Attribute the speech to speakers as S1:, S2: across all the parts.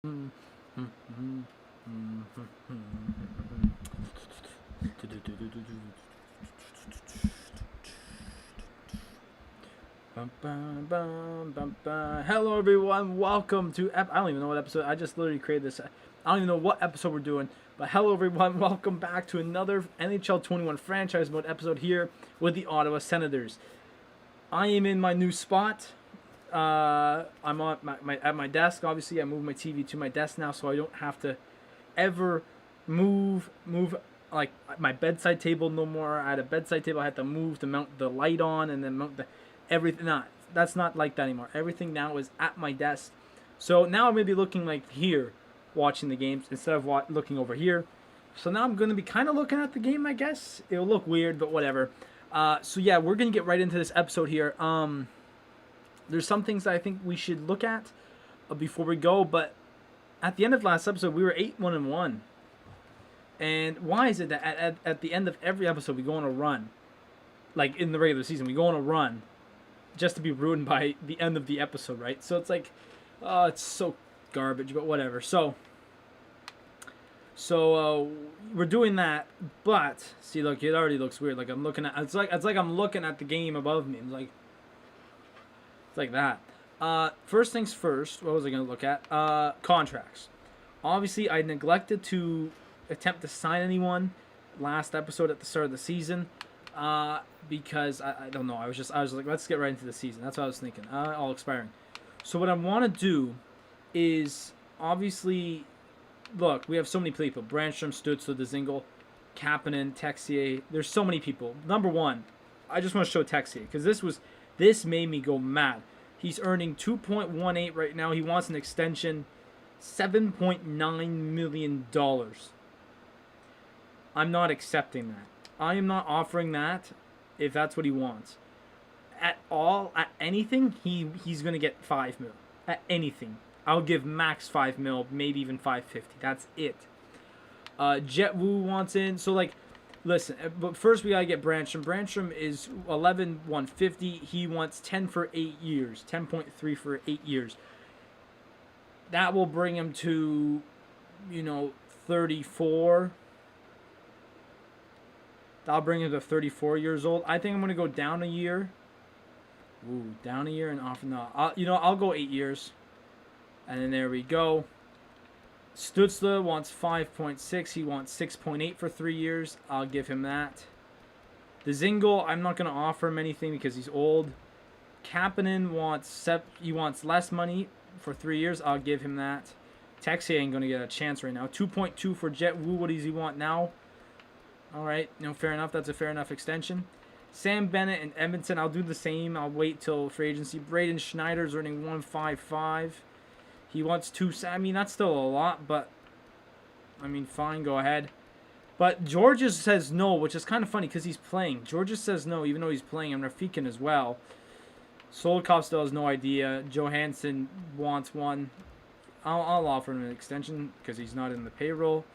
S1: Bum, bum, bum, bum, bum. Hello, everyone. Welcome to. I don't even know what episode. I just literally created this. I don't even know what episode we're doing. But hello, everyone. Welcome back to another NHL 21 franchise mode episode here with the Ottawa Senators. I am in my new spot. I'm on at my desk. Obviously, I moved my TV to my desk now, so I don't have to ever move like my bedside table no more. I had a bedside table I had to move to mount the light on and then mount the everything. That's not like that anymore. Everything now is at my desk. So now I'm gonna be looking like here, watching the games instead of looking over here. So now I'm gonna be kind of looking at the game. I guess it'll look weird, but whatever. So yeah, we're gonna get right into this episode here. There's some things that I think we should look at before we go, but at the end of last episode, we were 8-1-1. And why is it that at the end of every episode, we go on a run? Like in the regular season, we go on a run just to be ruined by the end of the episode, right? So it's like, oh, it's so garbage, but whatever. So we're doing that, but see, look, it already looks weird. Like I'm looking at, it's like I'm looking at the game above me. It's like that. First things first, what was I going to look at? Contracts. Obviously, I neglected to attempt to sign anyone last episode at the start of the season because I don't know. I was like, let's get right into the season. That's what I was thinking. All expiring. So what I want to do is obviously, look, we have so many people. Brandstrom, Stutzla, Dzingel, Kapanen, Texier. There's so many people. Number one, I just want to show Texier because this made me go mad. He's earning $2.18 right now. He wants an extension, $7.9 million. I'm not accepting that. I am not offering that if that's what he wants. At all, at anything, he's going to get $5 million. At anything. I'll give max $5 million, maybe even $5.50. That's it. Jet Wu wants in. So, like, listen, but first we gotta get Brandstrom. Brandstrom is 11,150. He wants 10 for 8 years, 10.3 for 8 years. That will bring him to, 34. That'll bring him to 34 years old. I think I'm gonna go down a year. Ooh, down a year and off. No, I'll go 8 years. And then there we go. Stutzla wants 5.6. He wants 6.8 for 3 years. I'll give him that. The Dzingel, I'm not going to offer him anything because he's old. Kapanen wants less money for 3 years. I'll give him that. Texier ain't going to get a chance right now. 2.2 for Jet Wu. What does he want now? All right. No, fair enough. That's a fair enough extension. Sam Bennett and Edmondson, I'll do the same. I'll wait till free agency. Braden Schneider's earning 1.55. He wants 2. I mean, that's still a lot, but I mean, fine, go ahead. But Georges says no, which is kind of funny because he's playing. Georges says no, even though he's playing. I'm Rafikin as well. Solikov still has no idea. Johansson wants 1. I'll offer him an extension because he's not in the payroll.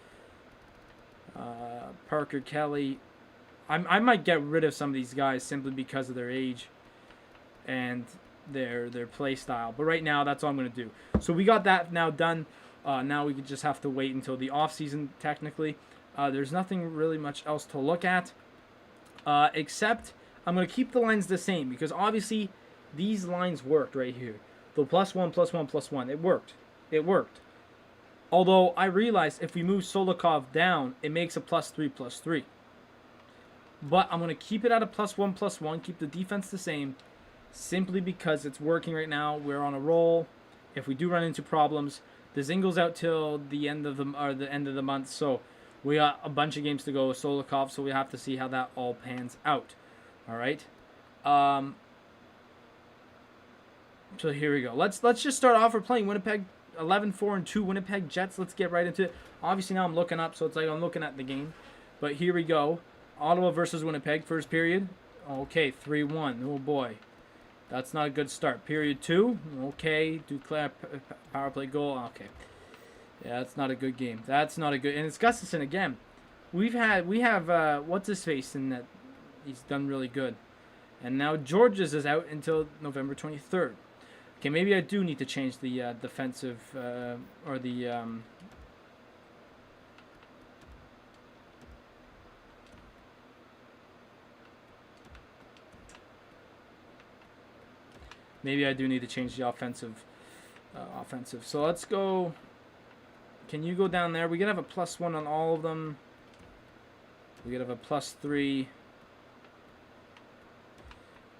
S1: Parker Kelly. I might get rid of some of these guys simply because of their age and their play style, but right now that's all I'm going to do. So we got that now done. Now we just have to wait until the off season. Technically, there's nothing really much else to look at, except I'm going to keep the lines the same because obviously these lines worked right here. The +1, +1, +1. It worked. Although I realized if we move Solikov down, it makes a +3, +3. But I'm going to keep it at a +1, +1. Keep the defense the same. Simply because it's working right now. We're on a roll. If we do run into problems, the Dzingel's out till the end of the month, so we got a bunch of games to go with Solikov, so we have to see how that all pans out. All right. So here we go. Let's just start off. We're playing Winnipeg, 11-4-2 Winnipeg Jets. Let's get right into it. Obviously now I'm looking up, so it's like I'm looking at the game. But here we go. Ottawa versus Winnipeg, first period. Okay, 3-1. Oh boy. That's not a good start. Period 2. Okay. Duclair power play goal. Okay. Yeah, that's not a good game. That's not a good. And it's Gustafsson again. We have what's his face in that. He's done really good. And now Georges is out until November 23rd. Okay, maybe I do need to change the defensive or the. Maybe I do need to change the offensive. So let's go. Can you go down there? We could have a +1 on all of them. We could have a +3.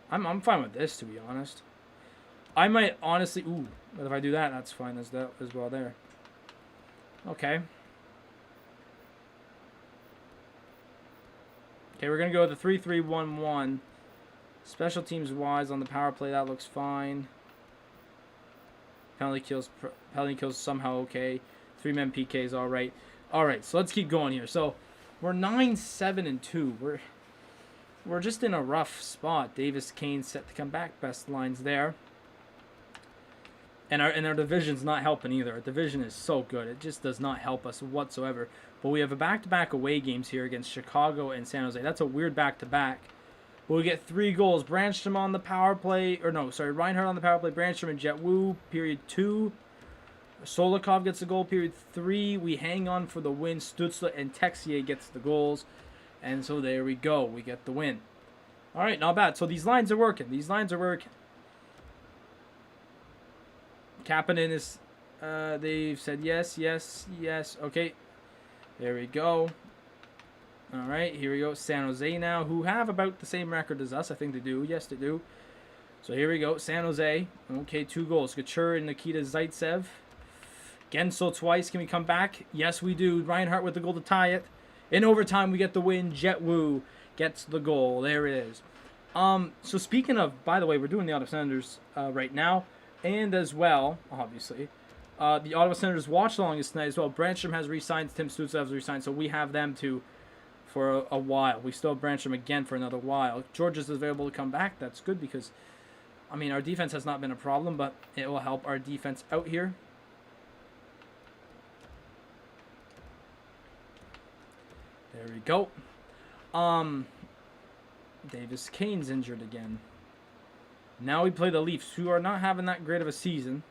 S1: I'm fine with this, to be honest. I might honestly. Ooh, but if I do that, that's fine as well there. Okay. Okay, we're gonna go with the 3-3-1-1. Special teams wise on the power play, that looks fine. Penalty kills somehow okay. 3-man PKs all right. All right, so let's keep going here. So we're 9-7-2. We're just in a rough spot. Davis Kane set to come back. Best lines there. And our division's not helping either. Our division is so good. It just does not help us whatsoever. But we have a back-to-back away games here against Chicago and San Jose. That's a weird back-to-back. But we get 3 goals. Brandstrom on the power play. Or no, sorry. Reinhardt on the power play. Brandstrom and Jet Wu. Period 2. Solikov gets the goal. Period 3. We hang on for the win. Stutzla and Texier gets the goals. And so there we go. We get the win. All right, not bad. So these lines are working. Kapanen is, they've said yes, yes, yes. Okay, there we go. All right, here we go. San Jose now, who have about the same record as us. I think they do. Yes, they do. So here we go. San Jose. Okay, 2 goals. Couture and Nikita Zaitsev. Gensel twice. Can we come back? Yes, we do. Reinhardt with the goal to tie it. In overtime, we get the win. Jet Wu gets the goal. There it is. So speaking of, by the way, we're doing the Ottawa Senators right now. And as well, obviously, the Ottawa Senators watch along is tonight as well. Brandstrom has re-signed. Tim Stützle has re-signed. So we have them too for a while. We still have Brandstrom again for another while. Georges is available to come back. That's good because, I mean, our defense has not been a problem, but it will help our defense out here. There we go. Davis Kane's injured again. Now we play the Leafs, who are not having that great of a season.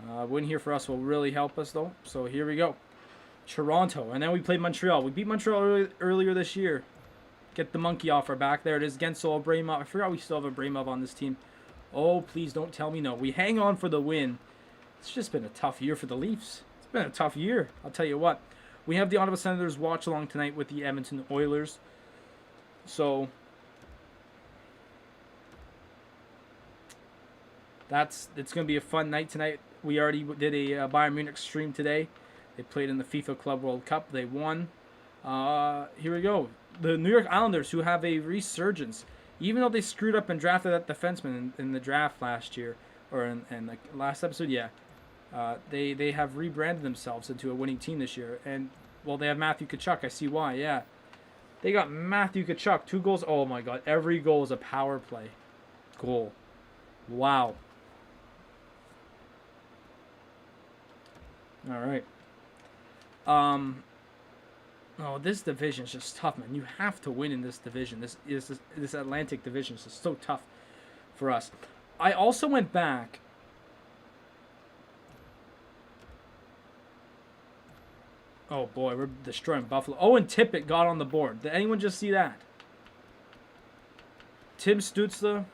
S1: Win here for us will really help us, though. So here we go. Toronto. And then we play Montreal. We beat Montreal earlier this year. Get the monkey off our back. There it is. Gensel, Abramov. I forgot we still have Abramov on this team. Oh, please don't tell me no. We hang on for the win. It's just been a tough year for the Leafs. It's been a tough year. I'll tell you what. We have the Ottawa Senators watch along tonight with the Edmonton Oilers. So it's going to be a fun night tonight. We already did a Bayern Munich stream today. They played in the FIFA Club World Cup. They won. Here we go. The New York Islanders, who have a resurgence, even though they screwed up and drafted that defenseman in the draft last year, or in the last episode, yeah. They have rebranded themselves into a winning team this year. And, well, they have Matthew Tkachuk. I see why, yeah. They got Matthew Tkachuk. 2 goals. Oh, my God. Every goal is a power play goal. Wow. All right. Oh, this division is just tough, man. You have to win in this division. This Atlantic division is just so tough for us. I also went back. Oh, boy, we're destroying Buffalo. Oh, and Tippett got on the board. Did anyone just see that? Tim Stützle.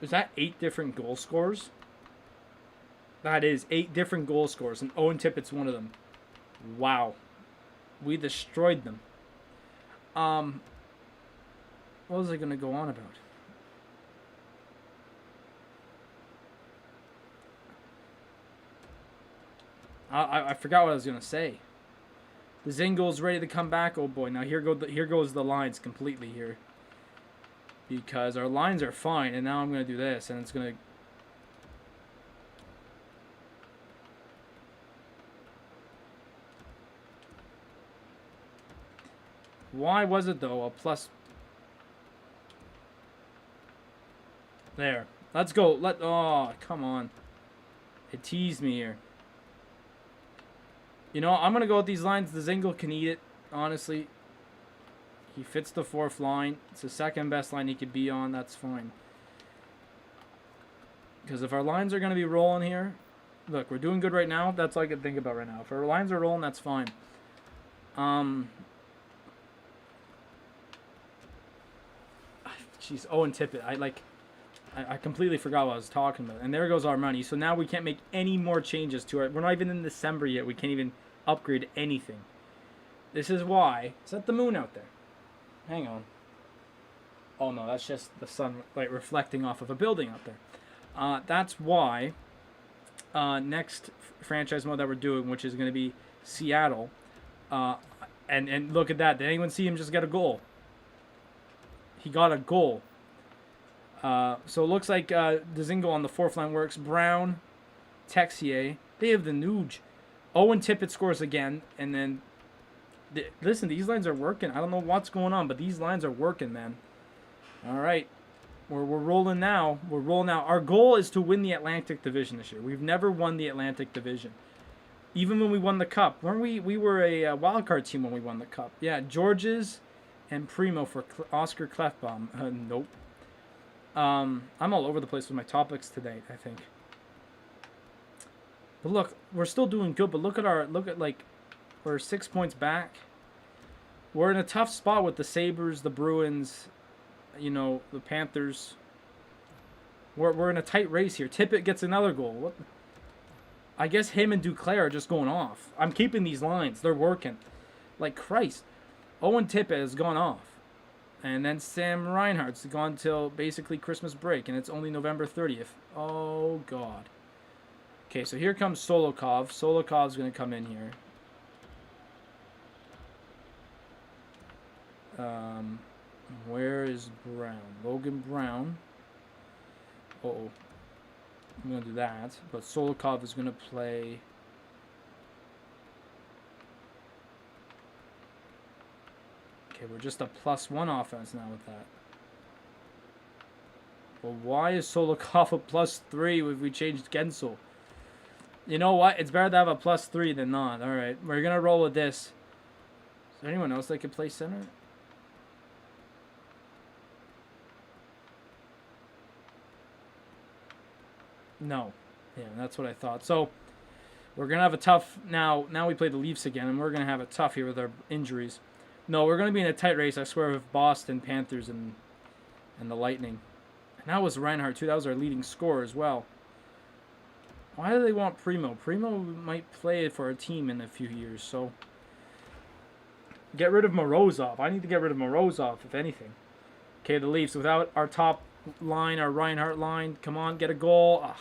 S1: Is that 8 different goal scorers? That is 8 different goal scorers, and Owen Tippett's one of them. Wow. We destroyed them. What was I going to go on about? I forgot what I was going to say. The Zingel's ready to come back. Oh, boy. Now, here goes the lines completely here. Because our lines are fine, and now I'm going to do this, and it's going to... Why was it, though, a plus... There. Let's go. Oh, come on. It teased me here. You know, I'm going to go with these lines. The Zingel can eat it, honestly. He fits the fourth line. It's the second best line he could be on. That's fine. Because if our lines are going to be rolling here, look, we're doing good right now. That's all I can think about right now. If our lines are rolling, that's fine. Jeez, Owen Tippett. I completely forgot what I was talking about. And there goes our money. So now we can't make any more changes to it. We're not even in December yet. We can't even upgrade anything. This is why. Is that the moon out there? Hang on. Oh, no, that's just the sunlight reflecting off of a building out there. That's why next franchise mode that we're doing, which is going to be Seattle. And look at that. Did anyone see him just get a goal? He got a goal. So it looks like Dzingel on the fourth line works. Brown, Texier. They have the Nuge. Owen Tippett scores again. And then, listen, these lines are working. I don't know what's going on, but these lines are working, man. All right. We're rolling now. We're rolling now. Our goal is to win the Atlantic Division this year. We've never won the Atlantic Division. Even when we won the Cup. Weren't we? We were a wild card team when we won the Cup. Yeah, Georges and Primo for Oscar Klefbom. Nope. I'm all over the place with my topics today, I think. But look, we're still doing good. But look at like, we're 6 points back. We're in a tough spot with the Sabres, the Bruins, you know, the Panthers. We're in a tight race here. Tippett gets another goal. What? I guess him and Duclair are just going off. I'm keeping these lines. They're working. Like Christ. Owen Tippett has gone off. And then Sam Reinhart's gone till basically Christmas break. And it's only November 30th. Oh, God. Okay, so here comes Solokov. Solokov's going to come in here. Where is Brown? Logan Brown. Uh-oh. I'm going to do that. But Solokov is going to play... Okay, we're just a +1 offense now with that. Well, why is Solokov a +3 if we changed Gensel? You know what? It's better to have a +3 than not. Alright, we're going to roll with this. Is there anyone else that could play center? No. Yeah, that's what I thought. So, we're going to have a tough... Now we play the Leafs again, and we're going to have it tough here with our injuries. No, we're going to be in a tight race, I swear, with Boston, Panthers, and the Lightning. And that was Reinhardt, too. That was our leading scorer as well. Why do they want Primo? Primo might play for our team in a few years, so... Get rid of Morozov. I need to get rid of Morozov, if anything. Okay, the Leafs, without our top line, our Reinhardt line. Come on, get a goal. Ugh.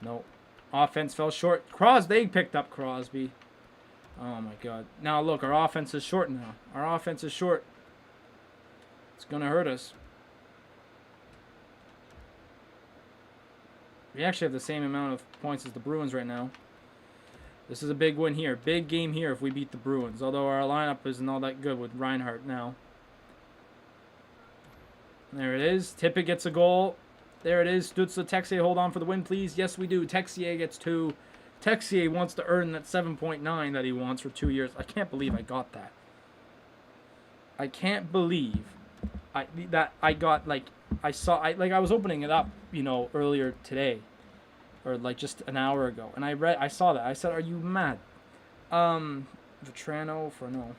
S1: No. Offense fell short. They picked up Crosby. Oh, my God. Now, look, our offense is short now. Our offense is short. It's going to hurt us. We actually have the same amount of points as the Bruins right now. This is a big win here. Big game here if we beat the Bruins. Although our lineup isn't all that good with Reinhardt now. There it is. Tippett gets a goal. There it is. Zuccala, Texier, hold on for the win, please. Yes, we do. Texier gets 2. Texier wants to earn that 7.9 that he wants for 2 years. I can't believe I got that. I can't believe I was opening it up, you know, earlier today, or like just an hour ago, and I saw that. I said, "Are you mad?" Vetrano for no.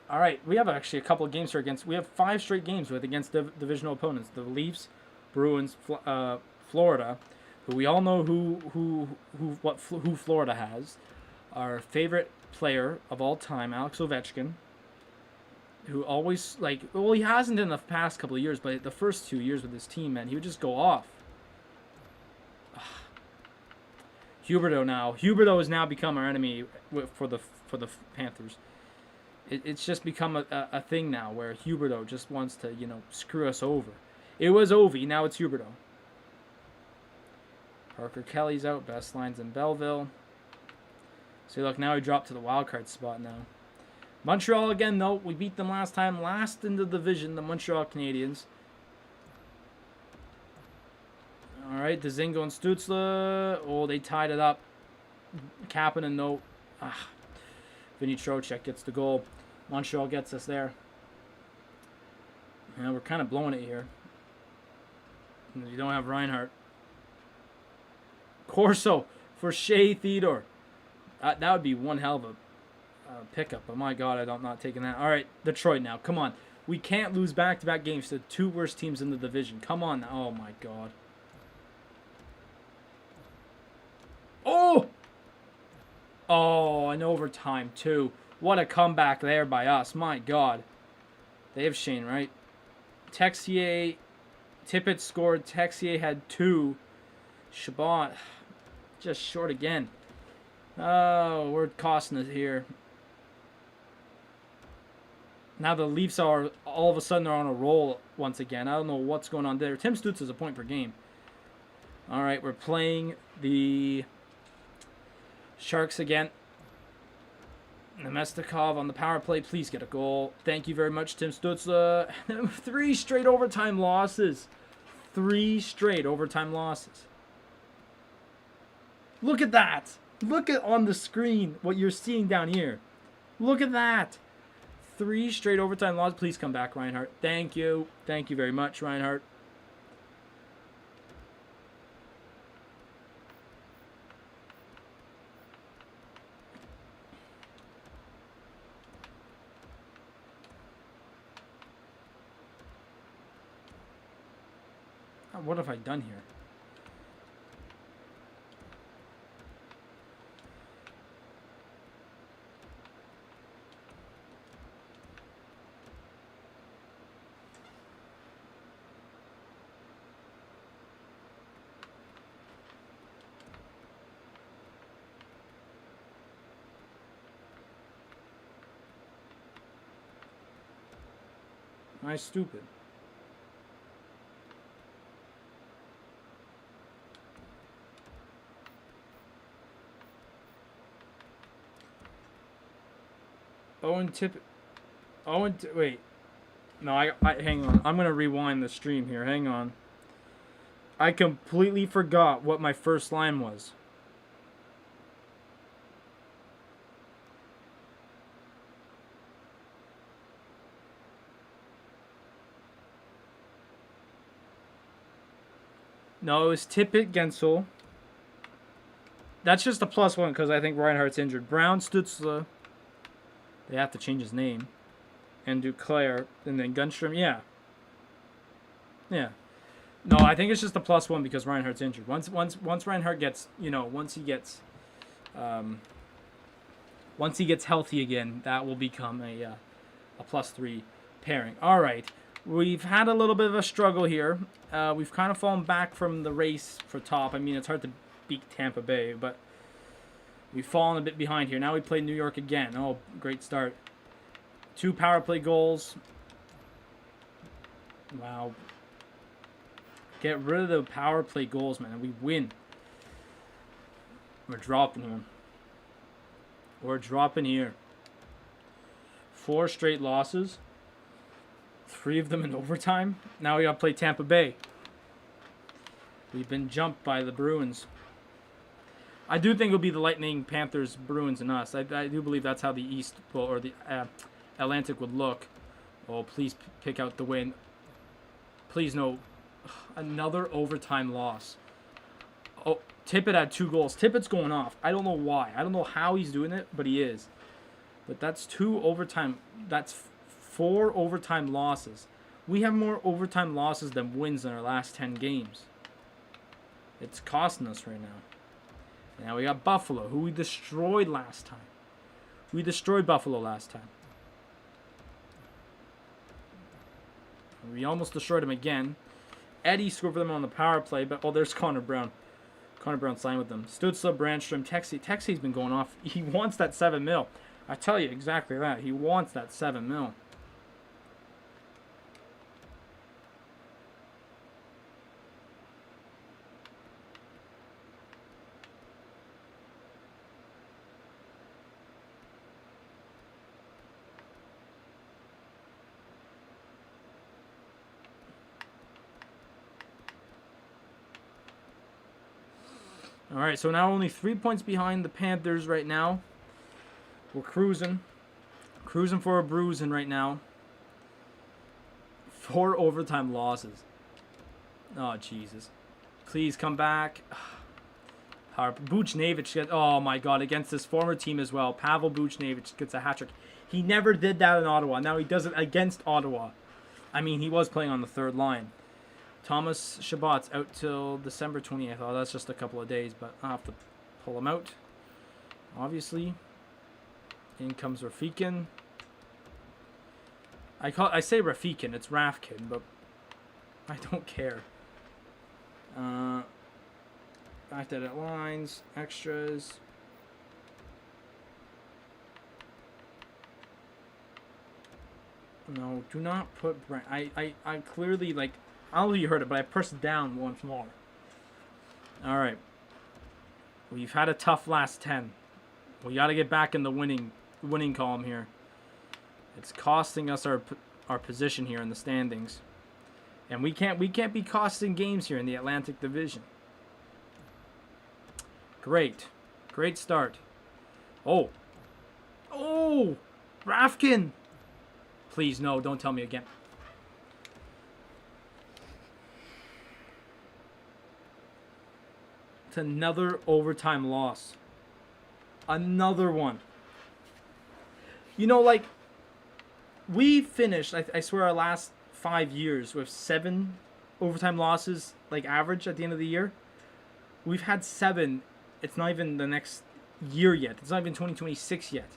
S1: All right, we have actually a couple of games here against. We have 5 straight games against divisional opponents: the Leafs, Bruins, Florida, who we all know who Florida has. Our favorite player of all time, Alex Ovechkin, who always, he hasn't in the past couple of years, but the first 2 years with his team, man, he would just go off. Huberdeau now. Huberdeau has now become our enemy for the Panthers. It's just become a thing now where Huberdeau just wants to, you know, screw us over. It was Ovi, now it's Huberdeau. Parker Kelly's out, best lines in Belleville. See, look, now we dropped to the wild card spot now. Montreal again, though. We beat them last time. Last in the division, the Montreal Canadiens. All right, Dzingel and Zuccala. Oh, they tied it up. Kapanen, no. Vinny Trocheck gets the goal. Montreal gets us there. Yeah, we're kind of blowing it here. You don't have Reinhardt. Corso for Shea Theodore. That would be one hell of a pickup. But my God, I'm not taking that. All right, Detroit now. Come on. We can't lose back-to-back games to the two worst teams in the division. Come on. Oh, my God. Oh! Oh, in overtime, too. What a comeback there by us. My God. They have Shane, right? Texier, Tippett scored. Texier had 2. Chabot just short again. Oh, we're costing it here. Now the Leafs are all of a sudden they're on a roll once again. I don't know what's going on there. Tim Stutz is a point per game. All right, we're playing the Sharks again. Nemestikov on the power play. Please get a goal. Thank you very much, Tim Stutz. 3 straight overtime losses. 3 straight overtime losses. Look at that. Look at on the screen what you're seeing down here. Look at that. 3 straight overtime losses. Please come back, Reinhardt. Thank you. Thank you very much, Reinhardt. What have I done here? Am I stupid? Owen Tippett. Wait. No, I hang on. I'm going to rewind the stream here. Hang on. I completely forgot what my first line was. No, it was Tippett, Gensel. That's just a +1 because I think Reinhardt's injured. Brown, Stutzla. They have to change his name. And Duclair. And then Gunstrom. Yeah. Yeah. No, I think it's just a +1 because Reinhardt's injured. Once Reinhardt gets, once he gets healthy again, that will become a +3 pairing. All right. We've had a little bit of a struggle here. We've kind of fallen back from the race for top. I mean, it's hard to beat Tampa Bay, but we've fallen a bit behind here. Now we play New York again. Oh, great start. 2 power play goals. Wow. Get rid of the power play goals, man, and we win. We're dropping here. We're dropping here. 4 straight losses. 3 of them in overtime. Now we got to play Tampa Bay. We've been jumped by the Bruins. I do think it'll be the Lightning, Panthers, Bruins, and us. I do believe that's how the East or the Atlantic would look. Oh, please pick out the win. Please no. Another overtime loss. Oh, Tippett had 2 goals. Tippett's going off. I don't know why. I don't know how he's doing it, but he is. But that's 2 overtime. That's 4 overtime losses. We have more overtime losses than wins in our last 10 games. It's costing us right now. Now we got Buffalo, who we destroyed last time. We destroyed Buffalo last time. We almost destroyed him again. Eddie scored for them on the power play, but there's Connor Brown. Connor Brown signed with them. Stutzla, Brandstrom, Texi's been going off. He wants that 7 mil. I tell you exactly that. He wants that 7 mil. All right, so now only 3 points behind the Panthers right now. We're cruising cruising for a bruising right now. 4 overtime losses. Oh, Jesus. Please come back. Buchnevich, oh my God, against his former team as well. Pavel Buchnevich gets a hat trick. He never did that in Ottawa. Now he does it against Ottawa. I mean, he was playing on the third line. Thomas Chabot's out till December 20th. Oh, that's just a couple of days, but I'll have to pull him out. Obviously. In comes Rafikin. I say Rafikin, it's Rafkin, but I don't care. Back to edit lines, extras. No, do not put Brent. I clearly, like, I don't know if you heard it, but I pressed down once more. Alright. We've had a tough last 10. We got to get back in the winning column here. It's costing us our position here in the standings. And we can't be costing games here in the Atlantic Division. Great. Great start. Oh. Oh! Rafkin! Please, no, don't tell me again. It's another overtime loss. Another one. You know, like, we finished, I swear, our last 5 years with 7 overtime losses, like, average at the end of the year. We've had 7. It's not even the next year yet. It's not even 2026 yet.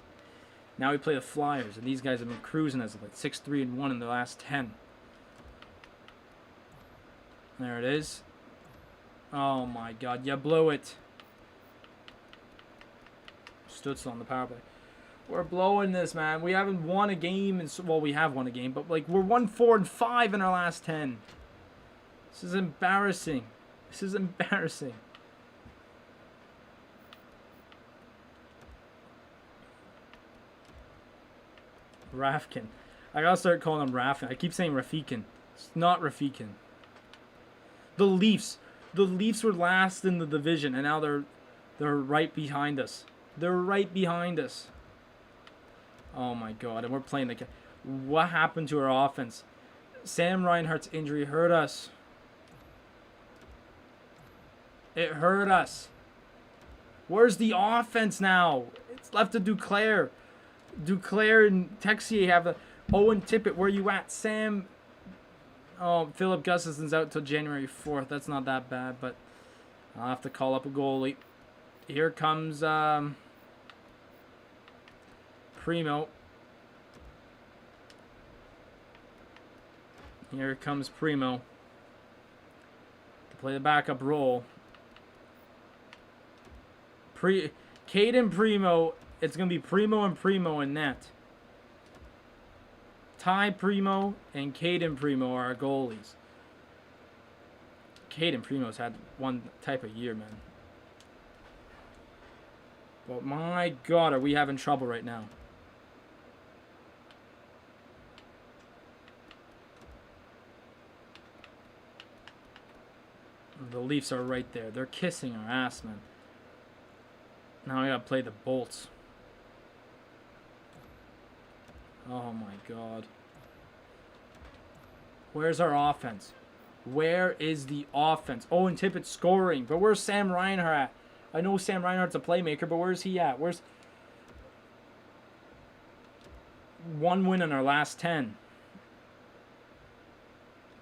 S1: Now we play the Flyers, and these guys have been cruising as like 6-3-1 in the last 10. There it is. Oh my God, you blew it. Stutzel on the power play. We're blowing this, man. We haven't won a game, well, we have won a game, but like we're 1-4-5 in our last 10. This is embarrassing. This is embarrassing. Rafkin. I gotta start calling him Rafkin. I keep saying Rafikin. It's not Rafikin. The Leafs. The Leafs were last in the division, and now they're right behind us. They're right behind us. Oh my God! And we're playing the. What happened to our offense? Sam Reinhart's injury hurt us. It hurt us. Where's the offense now? It's left to Duclair. Duclair and Texier have the Owen Tippett. Where you at, Sam? Oh, Philip Gustafson's out till January 4th. That's not that bad, but I'll have to call up a goalie. Here comes Primo. Here comes Primo to play the backup role. Caden Primo. It's going to be Primo and Primo in net. Ty Primo and Caden Primo are our goalies. Caden Primo's had one type of year, man. But my God, are we having trouble right now. The Leafs are right there. They're kissing our ass, man. Now I got to play the Bolts. Oh my God. Where's our offense? Where is the offense? Oh, and Tippett's scoring. But where's Sam Reinhart at? I know Sam Reinhart's a playmaker, but where's he at? Where's... 1 win in our last 10.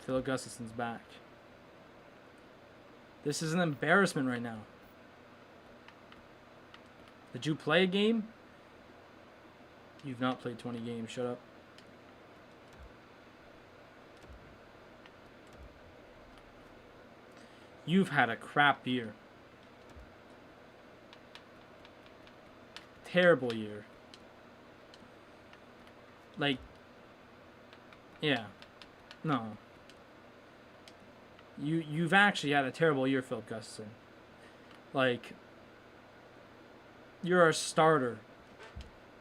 S1: Phil Gustafson's back. This is an embarrassment right now. Did you play a game? You've not played 20 games. Shut up. You've had a crap year. Terrible year. Like, yeah. No. You've actually had a terrible year, Phil Gustafson. Like, you're a starter.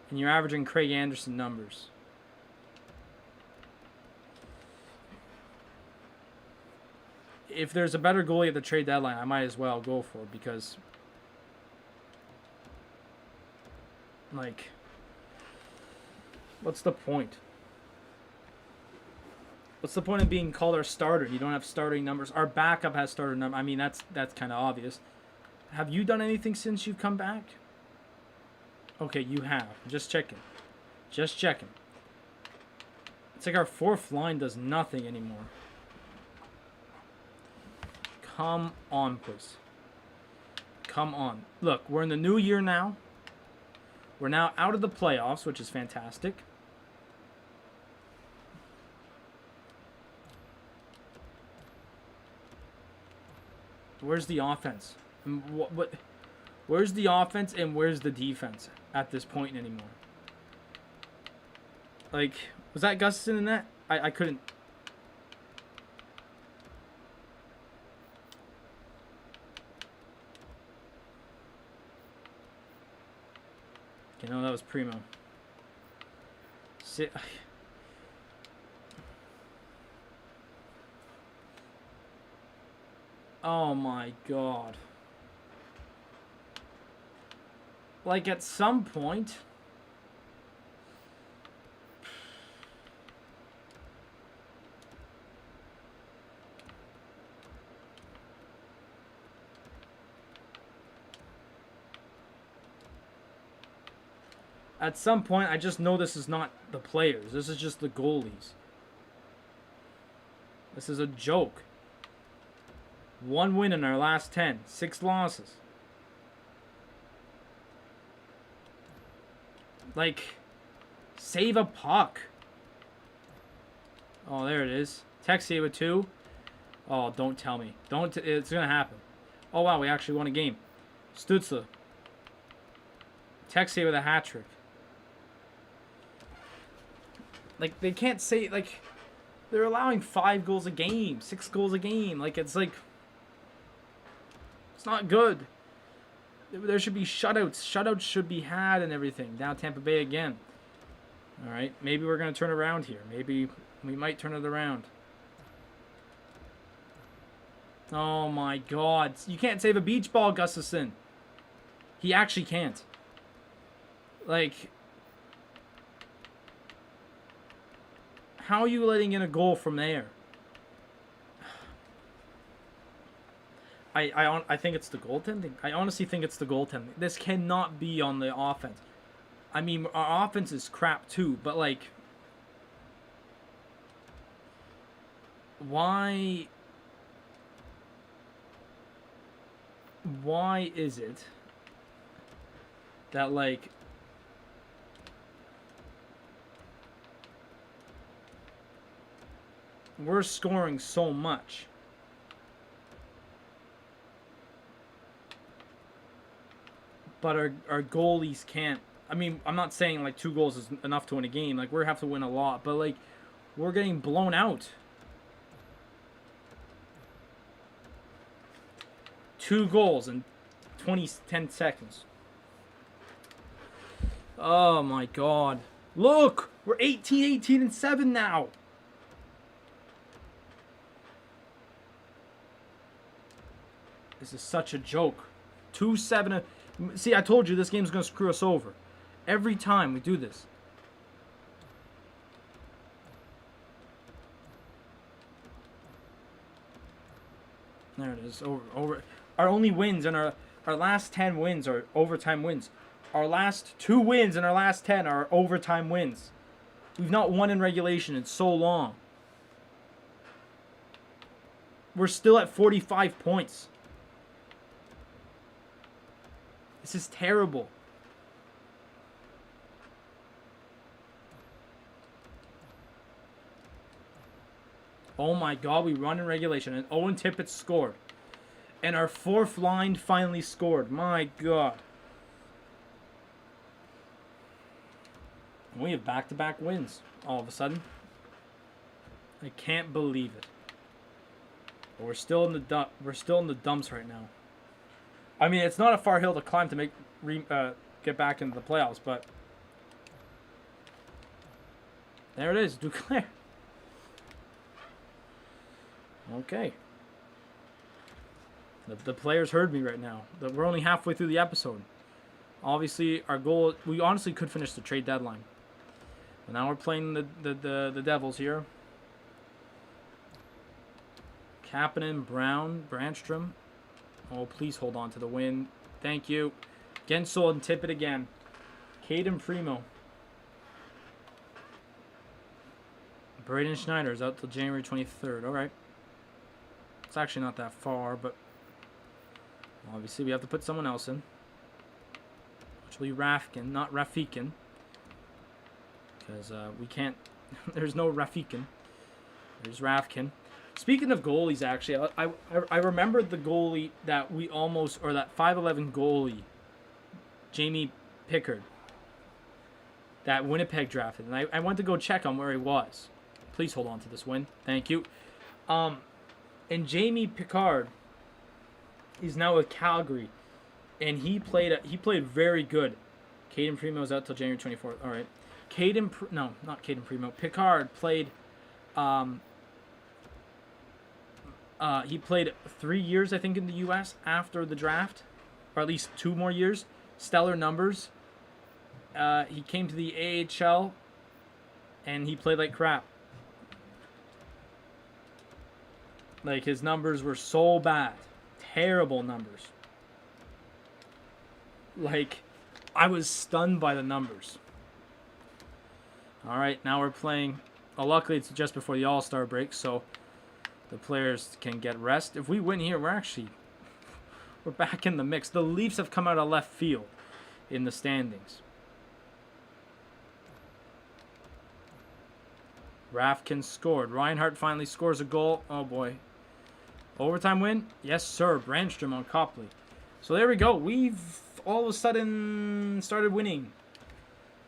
S1: And you're averaging Craig Anderson numbers. If there's a better goalie at the trade deadline, I might as well go for it because, like, What's the point? What's the point of being called our starter? You don't have starting numbers. Our backup has starter numbers. I mean, that's kind of obvious. Have you done anything since you've come back? Okay, you have. Just checking. Just checking. It's like our fourth line does nothing anymore. Come on, please. Come on. Look, we're in the new year now. We're now out of the playoffs, which is fantastic. Where's the offense? Where's the offense and where's the defense at this point anymore? Like, was that Gustafson in that? I couldn't. Okay, no, that was Primo. Sit. Oh my god. Like, at some point... At some point, I just know this is not the players. This is just the goalies. This is a joke. 1 win in our last 10. 6 losses. Like, save a puck. Oh, there it is. Tech save a 2. Oh, don't tell me. It's going to happen. Oh, wow, we actually won a game. Zuccala. Tech save with a hat trick. Like, they can't say, like, they're allowing 5 goals a game, 6 goals a game. Like, it's like, it's not good. There should be shutouts. Shutouts should be had and everything. Now Tampa Bay again. All right, maybe we're going to turn around here. Maybe we might turn it around. Oh, my God. You can't save a beach ball, Gustafson. He actually can't. Like... How are you letting in a goal from there? I think it's the goaltending. I honestly think it's the goaltending. This cannot be on the offense. I mean, our offense is crap too, but like... Why is it that, like... We're scoring so much. But our goalies can't. I mean, I'm not saying like 2 goals is enough to win a game. Like, we have to win a lot. But like, we're getting blown out. 2 goals in 10 seconds. Oh my god. Look! We're 18-7 now. This is such a joke. 2-7. See, I told you this game's going to screw us over. Every time we do this. There it is. Over. Our only wins and our last 10 wins are overtime wins. Our last 2 wins in our last 10 are overtime wins. We've not won in regulation in so long. We're still at 45 points. This is terrible. Oh my god, we run in regulation. And Owen Tippett scored. And our 4th line finally scored. My god. We have back-to-back wins all of a sudden. I can't believe it. But we're still in the dumps right now. I mean, it's not a far hill to climb to get back into the playoffs, but there it is, Duclair. Okay. The players heard me right now. We're only halfway through the episode. Obviously, our goal, we honestly could finish the trade deadline. But now we're playing the Devils here. Kapanen, Brown, Brandstrom. Oh, please hold on to the win. Thank you. Gensel and Tippett again. Caden Primo. Braden Schneider's out till January 23rd. All right. It's actually not that far, but obviously we have to put someone else in. Which will be Rafkin, not Rafikin. Because we can't... There's no Rafikin. There's Rafkin. Speaking of goalies, actually, I remembered the goalie that we almost... Or that 5'11 goalie, Jamie Pickard, that Winnipeg drafted. And I went to go check on where he was. Please hold on to this win. Thank you. And Jamie Pickard is now with Calgary. And he played very good. Caden Primo's out till January 24th. All right. Not Caden Primo. Pickard played... he played 3 years, I think, in the U.S. after the draft. Or at least 2 more years. Stellar numbers. He came to the AHL. And he played like crap. Like, his numbers were so bad. Terrible numbers. Like, I was stunned by the numbers. Alright, now we're playing... Well, luckily, it's just before the All-Star break, so the players can get rest. If we win here, we're back in the mix. The Leafs have come out of left field in the standings. Rafkin scored. Reinhart finally scores a goal. Oh, boy. Overtime win? Yes, sir. Brandstrom on Copley. So there we go. We've all of a sudden started winning.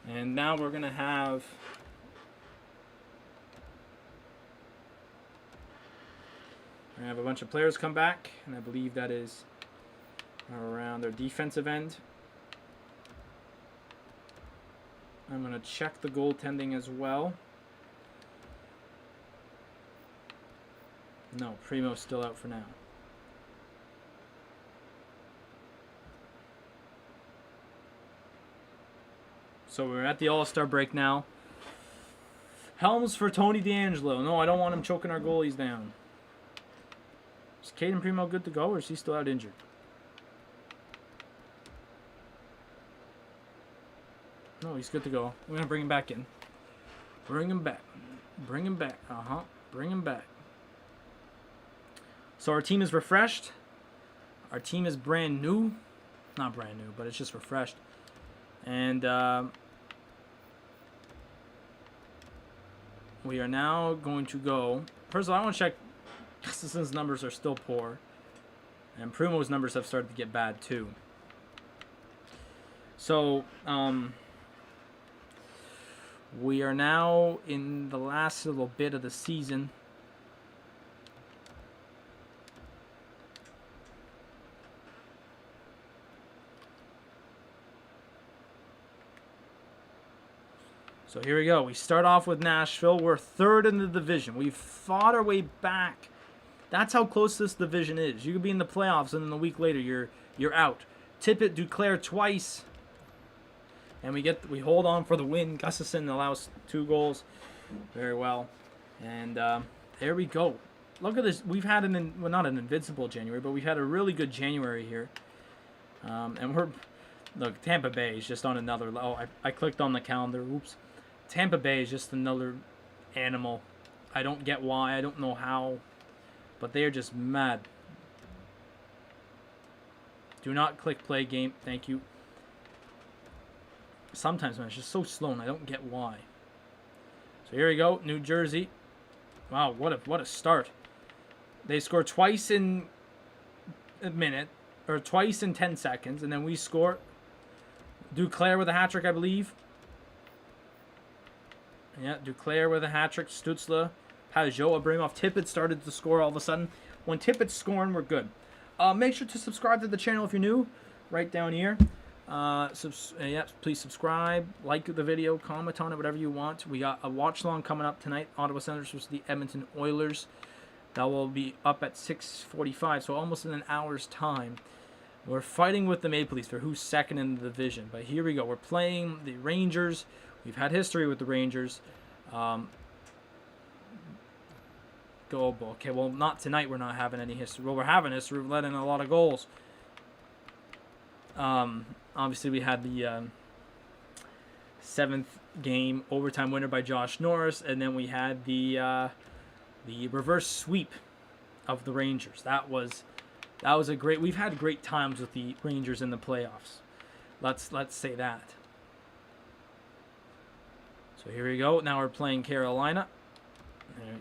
S1: And now we're going to have... I have a bunch of players come back. And I believe that is around their defensive end. I'm going to check the goaltending as well. No, Primo's still out for now. So we're at the All-Star break now. Helms for Tony DeAngelo. No, I don't want him choking our goalies down. Is Caden Primo good to go, or is he still out injured? No, he's good to go. We're going to bring him back in. Bring him back. Bring him back. Bring him back. So our team is refreshed. Our team is brand new. Not brand new, but it's just refreshed. And we are now going to go... First of all, I want to check... Gustafson's numbers are still poor. And Primo's numbers have started to get bad too. So, we are now in the last little bit of the season. So here we go. We start off with Nashville. We're third in the division. We've fought our way back. That's how close this division is. You could be in the playoffs, and then a week later you're out. Tippett, Duclair twice, and we hold on for the win. Gustafson allows 2 goals, very well, and there we go. Look at this. We've had not an invincible January, but we've had a really good January here, and look. Tampa Bay is just on another. Oh, I clicked on the calendar. Oops. Tampa Bay is just another animal. I don't get why. I don't know how. But they are just mad. Do not click play game. Thank you. Sometimes, man, it's just so slow, and I don't get why. So here we go. New Jersey. Wow, what a start. They score twice in a minute. Or twice in 10 seconds. And then we score. Duclair with a hat trick, I believe. Yeah, Duclair with a hat-trick, Stutzla, Pajot, Abramov. Tippett started to score all of a sudden. When Tippett's scoring, we're good. Make sure to subscribe to the channel if you're new, right down here. Please subscribe, like the video, comment on it, whatever you want. We got a watch-along coming up tonight, Ottawa Senators versus the Edmonton Oilers. That will be up at 6:45, so almost in an hour's time. We're fighting with the Maple Leafs for who's second in the division. But here we go. We're playing the Rangers. We've had history with the Rangers. Okay, well, not tonight. We're not having any history. Well, we're having history. We're letting in a lot of goals. Obviously, we had the 7th game overtime winner by Josh Norris, and then we had the reverse sweep of the Rangers. That was a great. We've had great times with the Rangers in the playoffs. Let's say that. So here we go. Now we're playing Carolina.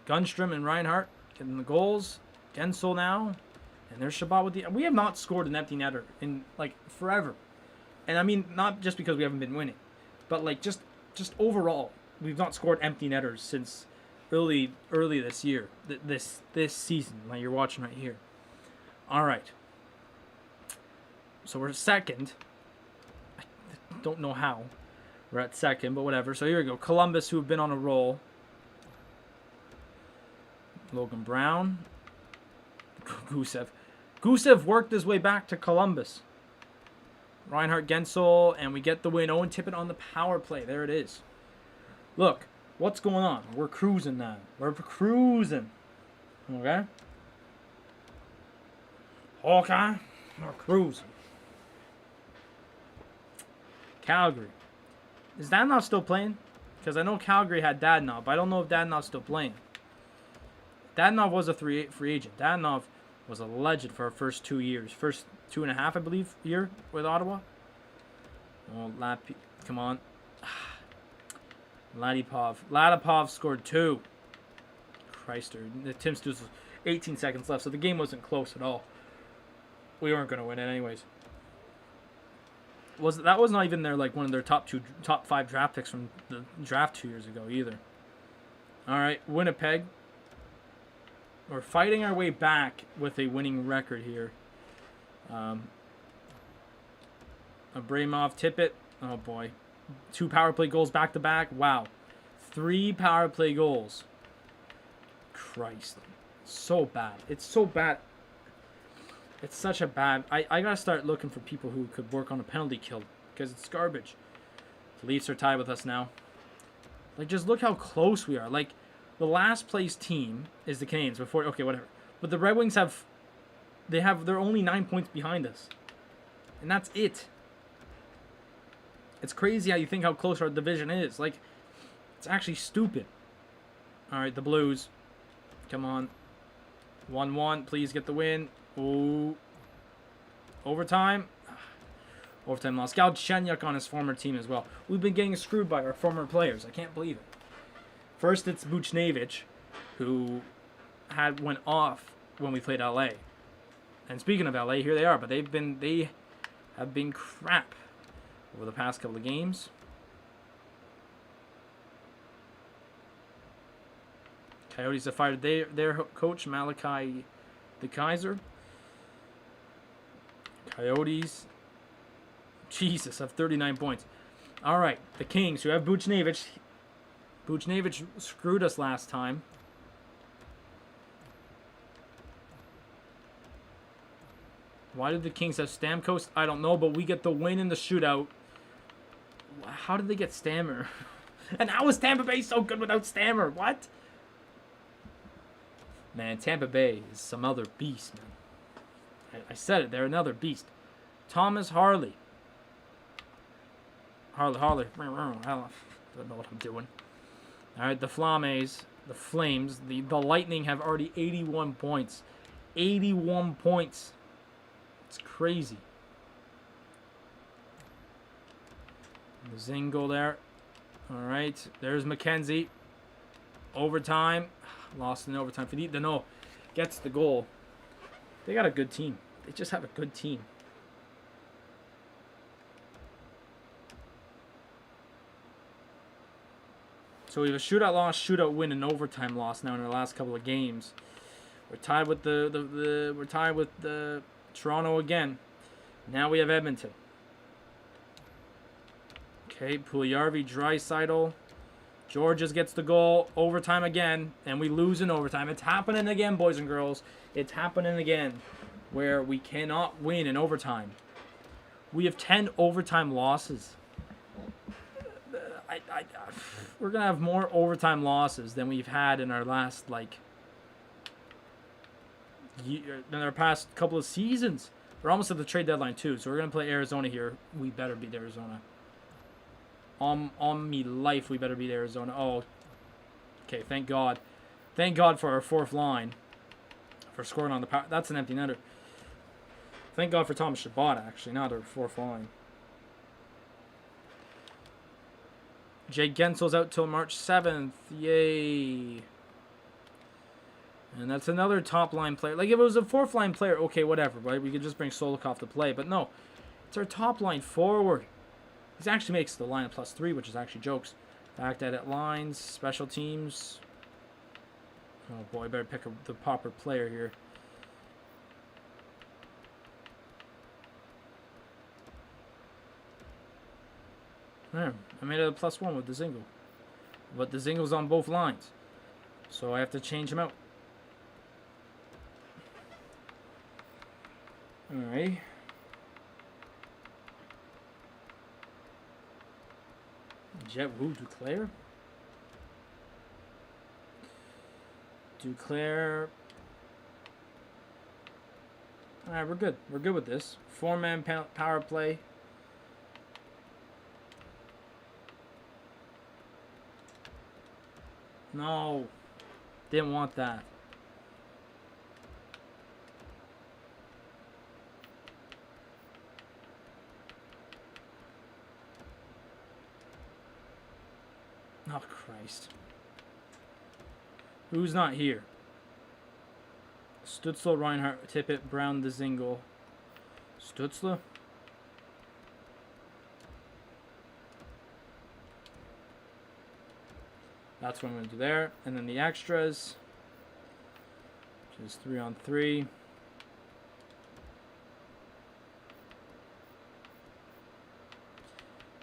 S1: Gunstrom and Reinhart getting the goals. Gensel now. And there's Shabbat with the... We have not scored an empty netter in, like, forever. And I mean, not just because we haven't been winning. But, like, just overall, we've not scored empty netters since early this year. This season, like you're watching right here. All right. So we're second. I don't know how. We're at second, but whatever. So here we go. Columbus, who have been on a roll. Logan Brown. Gusev worked his way back to Columbus. Reinhart, Gensel, and we get the win. Owen Tippett on the power play. There it is. Look, what's going on? We're cruising now. We're cruising. Okay? Okay? We're cruising. Calgary. Is Dadonov still playing? Because I know Calgary had Dadonov, but I don't know if Dadonov's still playing. Dadonov was a free agent. Dadonov was a legend for our first 2 years. First 2.5, I believe, year with Ottawa. Oh, come on. Ladipov scored 2. Christ, Tim Stutz was 18 seconds left, so the game wasn't close at all. We weren't going to win it anyways. That was not even like one of their top 5 draft picks from the draft 2 years ago either. All right, Winnipeg. We're fighting our way back with a winning record here. Abramov, Tippett. Oh boy, 2 power play goals back to back. Wow, 3 power play goals. Christ, so bad. It's so bad. It's such a bad... I gotta start looking for people who could work on a penalty kill because it's garbage. The Leafs are tied with us now. Like, just look how close we are. Like, the last place team is the Canadiens before... Okay, whatever. But the Red Wings have... They're only 9 points behind us. And that's it. It's crazy how you think how close our division is. Like, it's actually stupid. All right, the Blues. Come on. 1-1. Please get the win. Ooh. Overtime. Overtime loss. Galchenyuk on his former team as well. We've been getting screwed by our former players. I can't believe it. First, it's Buchnevich, who went off when we played LA. And speaking of LA, here they are. But they have been crap over the past couple of games. Coyotes have fired their coach, Malachi the Kaiser. Coyotes, Jesus, have 39 points. All right, the Kings, who have Buchnevich. Buchnevich screwed us last time. Why did the Kings have Stamkos? I don't know, but we get the win in the shootout. How did they get Stammer? And how is Tampa Bay so good without Stammer? What? Man, Tampa Bay is some other beast, man. I said it, they're another beast. Thomas Harley. Harley. I don't know what I'm doing. All right, the Flames, the Lightning have already 81 points. 81 points. It's crazy. The Zing goal there. All right, there's McKenzie. Overtime. Lost in overtime. Philippe Deneau gets the goal. They got a good team. They just have a good team. So we have a shootout loss, shootout win, and overtime loss now in our last couple of games. We're tied with the Toronto again. Now we have Edmonton. Okay, Puljujarvi, Draisaitl. Georges gets the goal. Overtime again, and we lose in overtime. It's happening again, boys and girls. It's happening again, where we cannot win in overtime. We have 10 overtime losses. we're gonna have more overtime losses than we've had in our last in our past couple of seasons. We're almost at the trade deadline too, so we're gonna play Arizona here. We better beat Arizona. On me life, we better beat Arizona. Oh, okay. Thank God. Thank God for our fourth line for scoring on the power. That's an empty netter. Thank God for Thomas Chabot, actually, not our fourth line. Jake Gensel's out till March 7th. Yay. And that's another top-line player. Like, if it was a fourth-line player, okay, whatever, right? We could just bring Solikov to play. But no, it's our top-line forward. He actually makes the line +3, which is actually jokes. Back at lines, special teams. Oh, boy, I better pick the proper player here. There, I made it a +1 with the Zingle. But the Zingle's on both lines. So I have to change him out. Alright. Jet Wu Duclair. Duclair. Alright, we're good. We're good with this. 4-man power play. No. Didn't want that. Oh, Christ. Who's not here? Stutzler, Reinhardt, Tippett, Brown, Dzingel. Stutzler? That's what I'm going to do there. And then the extras. Which is 3-on-3.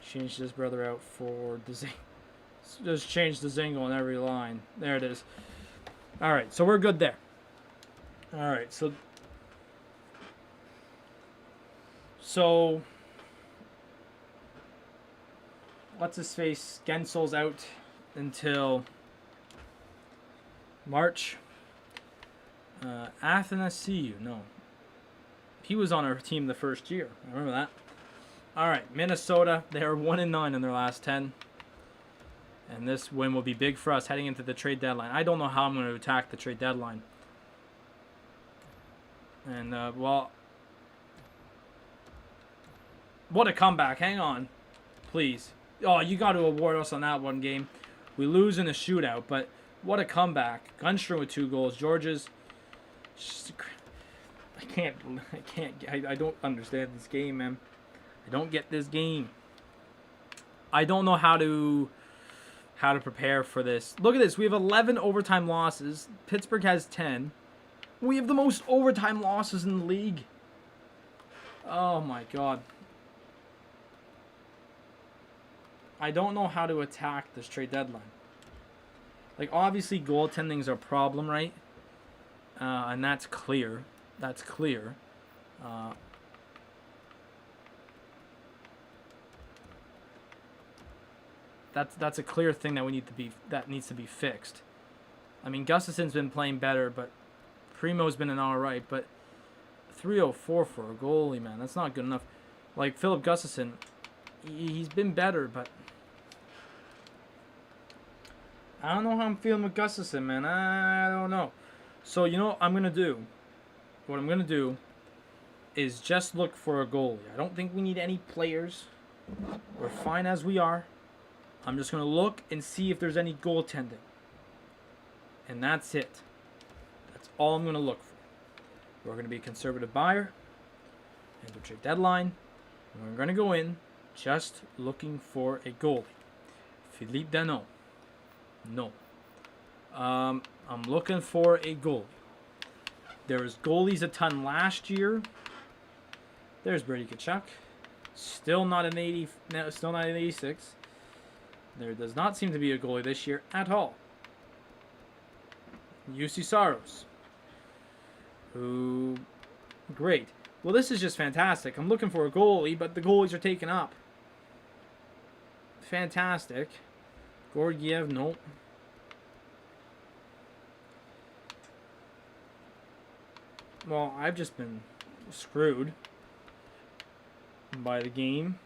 S1: Change this brother out for Dzingel. Just change the Zingle on every line. There it is. Alright, so we're good there. Alright, so what's his face? Gensel's out until March. Athanasiou, no. He was on our team the first year. I remember that. Alright, Minnesota. They are 1-9 in their last 10. And this win will be big for us heading into the trade deadline. I don't know how I'm going to attack the trade deadline. And, well... What a comeback. Hang on. Please. Oh, you got to award us on that one game. We lose in a shootout, but what a comeback. Gunstrom with 2 goals. George's... I don't understand this game, man. I don't get this game. I don't know how to prepare for this. Look at this. We have 11 overtime losses. Pittsburgh has 10. We have the most overtime losses in the league. Oh, my God. I don't know how to attack this trade deadline. Like, obviously, goaltending's a problem, right? And that's clear. That's clear. That's a clear thing that needs to be fixed. I mean, Gustafson's been playing better, but Primo's been an alright, but 304 for a goalie, man, that's not good enough. Like Philip Gustafson, he's been better, but I don't know how I'm feeling with Gustafson, man. I don't know. So you know what I'm gonna do? What I'm gonna do is just look for a goalie. I don't think we need any players. We're fine as we are. I'm just going to look and see if there's any goaltending. And that's it. That's all I'm going to look for. We're going to be a conservative buyer. And the trade deadline. And we're going to go in just looking for a goalie. Philippe Danault. No. I'm looking for a goalie. There was goalies a ton last year. There's Brady Tkachuk. Still not an 80. No, still not an 86. There does not seem to be a goalie this year at all. UC Saros. Who... Great. Well, this is just fantastic. I'm looking for a goalie, but the goalies are taken up. Fantastic. Gorgiev, nope. Well, I've just been screwed by the game.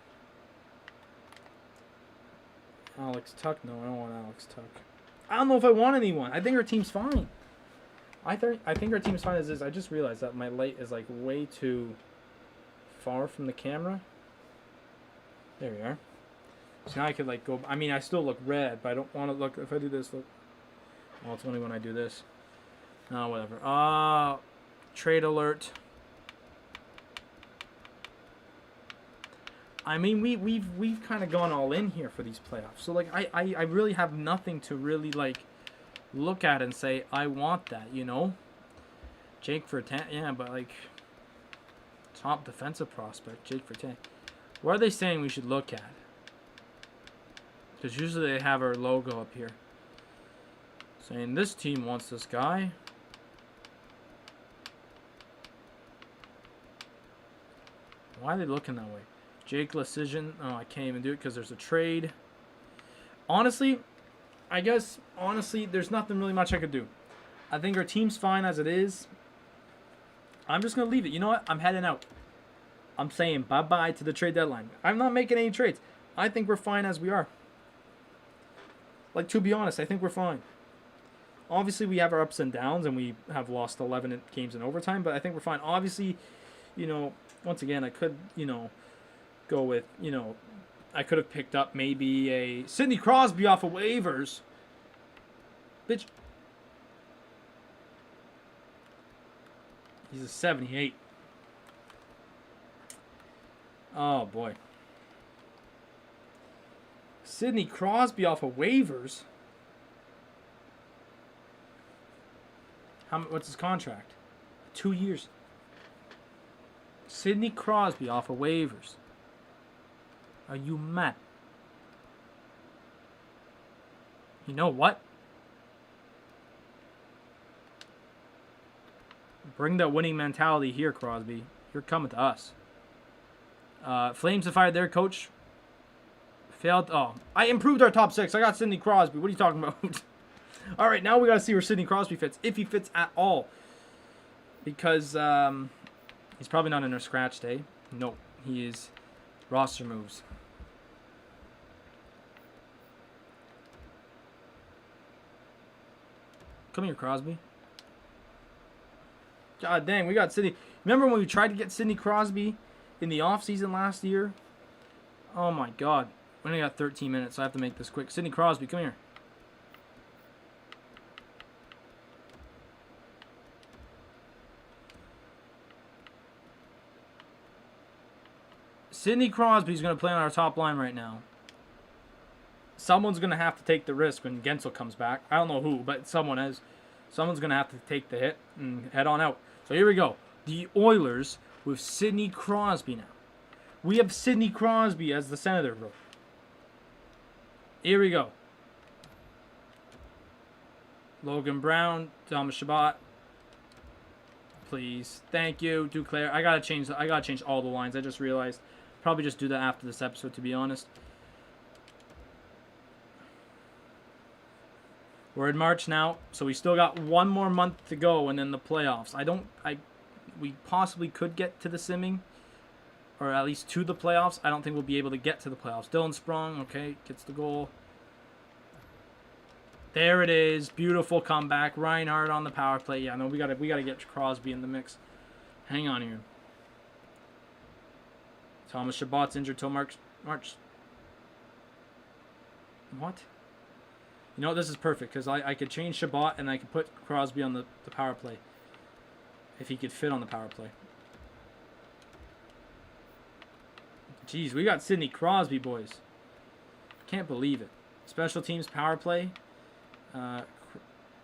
S1: Alex Tuck? No, I don't want Alex Tuck. I don't know if I want anyone. I think our team's fine. I think our team's fine as is. I just realized that my light is like way too far from the camera. There we are. So now I could like go. I mean, I still look red, but I don't want to look. If I do this, look. Well, it's only when I do this. Oh, whatever. Trade alert. I mean, we've kind of gone all in here for these playoffs. So like, I really have nothing to really like look at and say I want that. You know, Jake Vertan. Yeah, but like top defensive prospect, Jake Vertan. What are they saying we should look at? Because usually they have our logo up here. Saying this team wants this guy. Why are they looking that way? Jake Lecision. Oh, I can't even do it because there's a trade. Honestly, I guess, there's nothing really much I could do. I think our team's fine as it is. I'm just going to leave it. You know what? I'm heading out. I'm saying bye-bye to the trade deadline. I'm not making any trades. I think we're fine as we are. Like, to be honest, I think we're fine. Obviously, we have our ups and downs, and we have lost 11 games in overtime, but I think we're fine. Obviously, you know, once again, I could, you know, go with, you know, I could have picked up maybe a Sidney Crosby off of waivers. Bitch. He's a 78. Oh, boy. Sidney Crosby off of waivers? What's his contract? 2 years. Sidney Crosby off of waivers. Are you mad? You know what? Bring that winning mentality here, Crosby. You're coming to us. Flames have fired their coach. Failed. Oh, I improved our top six. I got Sidney Crosby. What are you talking about? All right, now we got to see where Sidney Crosby fits, if he fits at all. Because he's probably not in our scratch day. Nope, he is roster moves. Come here, Crosby. God dang, we got Sidney. Remember when we tried to get Sidney Crosby in the offseason last year? Oh, my God. We only got 13 minutes, so I have to make this quick. Sidney Crosby, come here. Sidney Crosby's going to play on our top line right now. Someone's going to have to take the risk when Gensel comes back. I don't know who, but someone is. Someone's going to have to take the hit and head on out. So here we go. The Oilers with Sidney Crosby now. We have Sidney Crosby as the Senator, bro. Here we go. Logan Brown, Thomas Chabot. Please. Thank you, Duclair. I gotta change all the lines. I just realized. Probably just do that after this episode, to be honest. We're in March now, so we still got 1 more month to go and then the playoffs. We possibly could get to the simming, or at least to the playoffs. I don't think we'll be able to get to the playoffs. Dylan Sprong, okay, gets the goal. There it is. Beautiful comeback. Reinhardt on the power play. Yeah, no, we gotta get Crosby in the mix. Hang on here. Thomas Chabot's injured till March. What? You know, this is perfect because I could change Chabot and I could put Crosby on the power play. If he could fit on the power play. Jeez, we got Sidney Crosby, boys. Can't believe it. Special teams power play.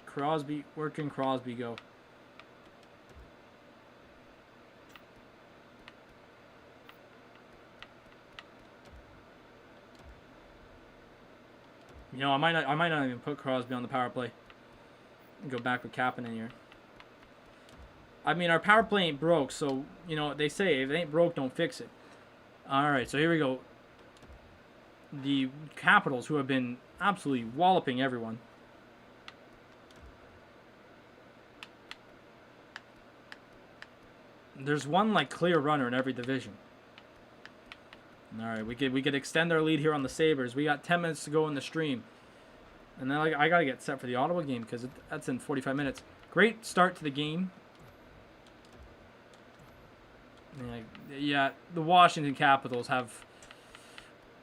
S1: Crosby, where can Crosby go? You know, I might not even put Crosby on the power play. Go back with Kapanen here. I mean, our power play ain't broke, so, you know, they say if it ain't broke, don't fix it. All right, so here we go. the Capitals, who have been absolutely walloping everyone. There's one like clear runner in every division. All right, we could extend our lead here on the Sabres. We got 10 minutes to go in the stream, and then I gotta get set for the Ottawa game because that's in 45 minutes. Great start to the game. Yeah, the Washington Capitals have.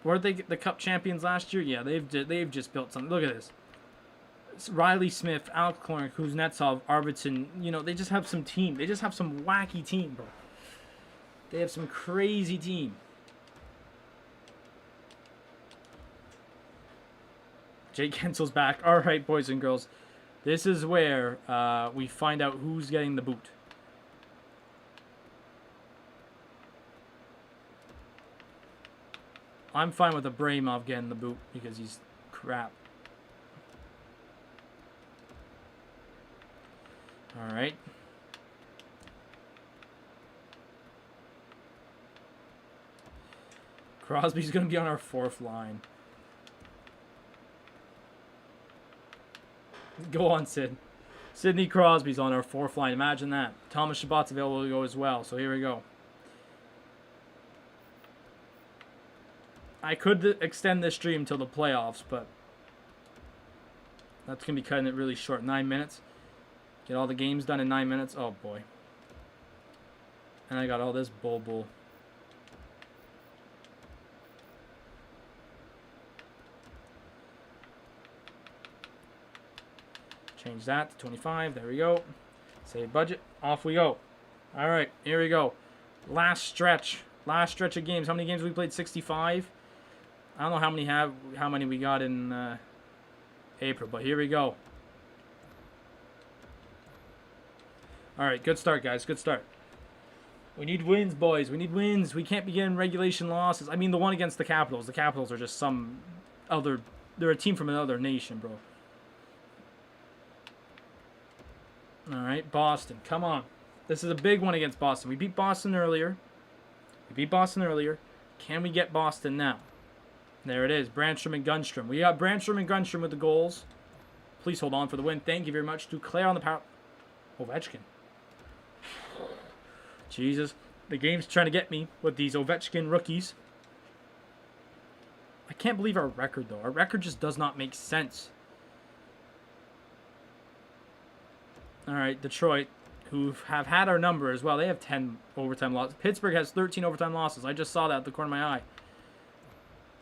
S1: Weren't they the Cup champions last year? Yeah, they've just built something. Look at this. It's Riley Smith, Alex Klorin, Kuznetsov, Arvidsson. You know, they just have some team. They just have some wacky team, bro. They have some crazy team. Jake Gensel's back. All right, boys and girls. This is where we find out who's getting the boot. I'm fine with Abramov getting the boot because he's crap. All right. Crosby's going to be on our fourth line. Go on, Sid. Sidney Crosby's on our fourth line. Imagine that. Thomas Chabot's available to go as well. So here we go. I could extend this stream till the playoffs, but that's going to be cutting it really short. 9 minutes. Get all the games done in 9 minutes. Oh, boy. And I got all this bull. Change that to 25. There we go. Save budget. Off we go. All right, here we go. Last stretch of games. How many games we played? 65. I don't know how many we got in April, but here we go. All right, good start, guys. Good start. We need wins, boys. We need wins. We can't be getting regulation losses. I mean, the one against the Capitals. The Capitals are just some other. They're a team from another nation, bro. All right, Boston. Come on. This is a big one against Boston. We beat Boston earlier. Can we get Boston now? There it is. Brandstrom and Gunstrom. We got Brandstrom and Gunstrom with the goals. Please hold on for the win. Thank you very much. Duclair on the power. Ovechkin. Jesus. The game's trying to get me with these Ovechkin rookies. I can't believe our record, though. Our record just does not make sense. All right, Detroit, who have had our number as well. They have 10 overtime losses. Pittsburgh has 13 overtime losses. I just saw that at the corner of my eye.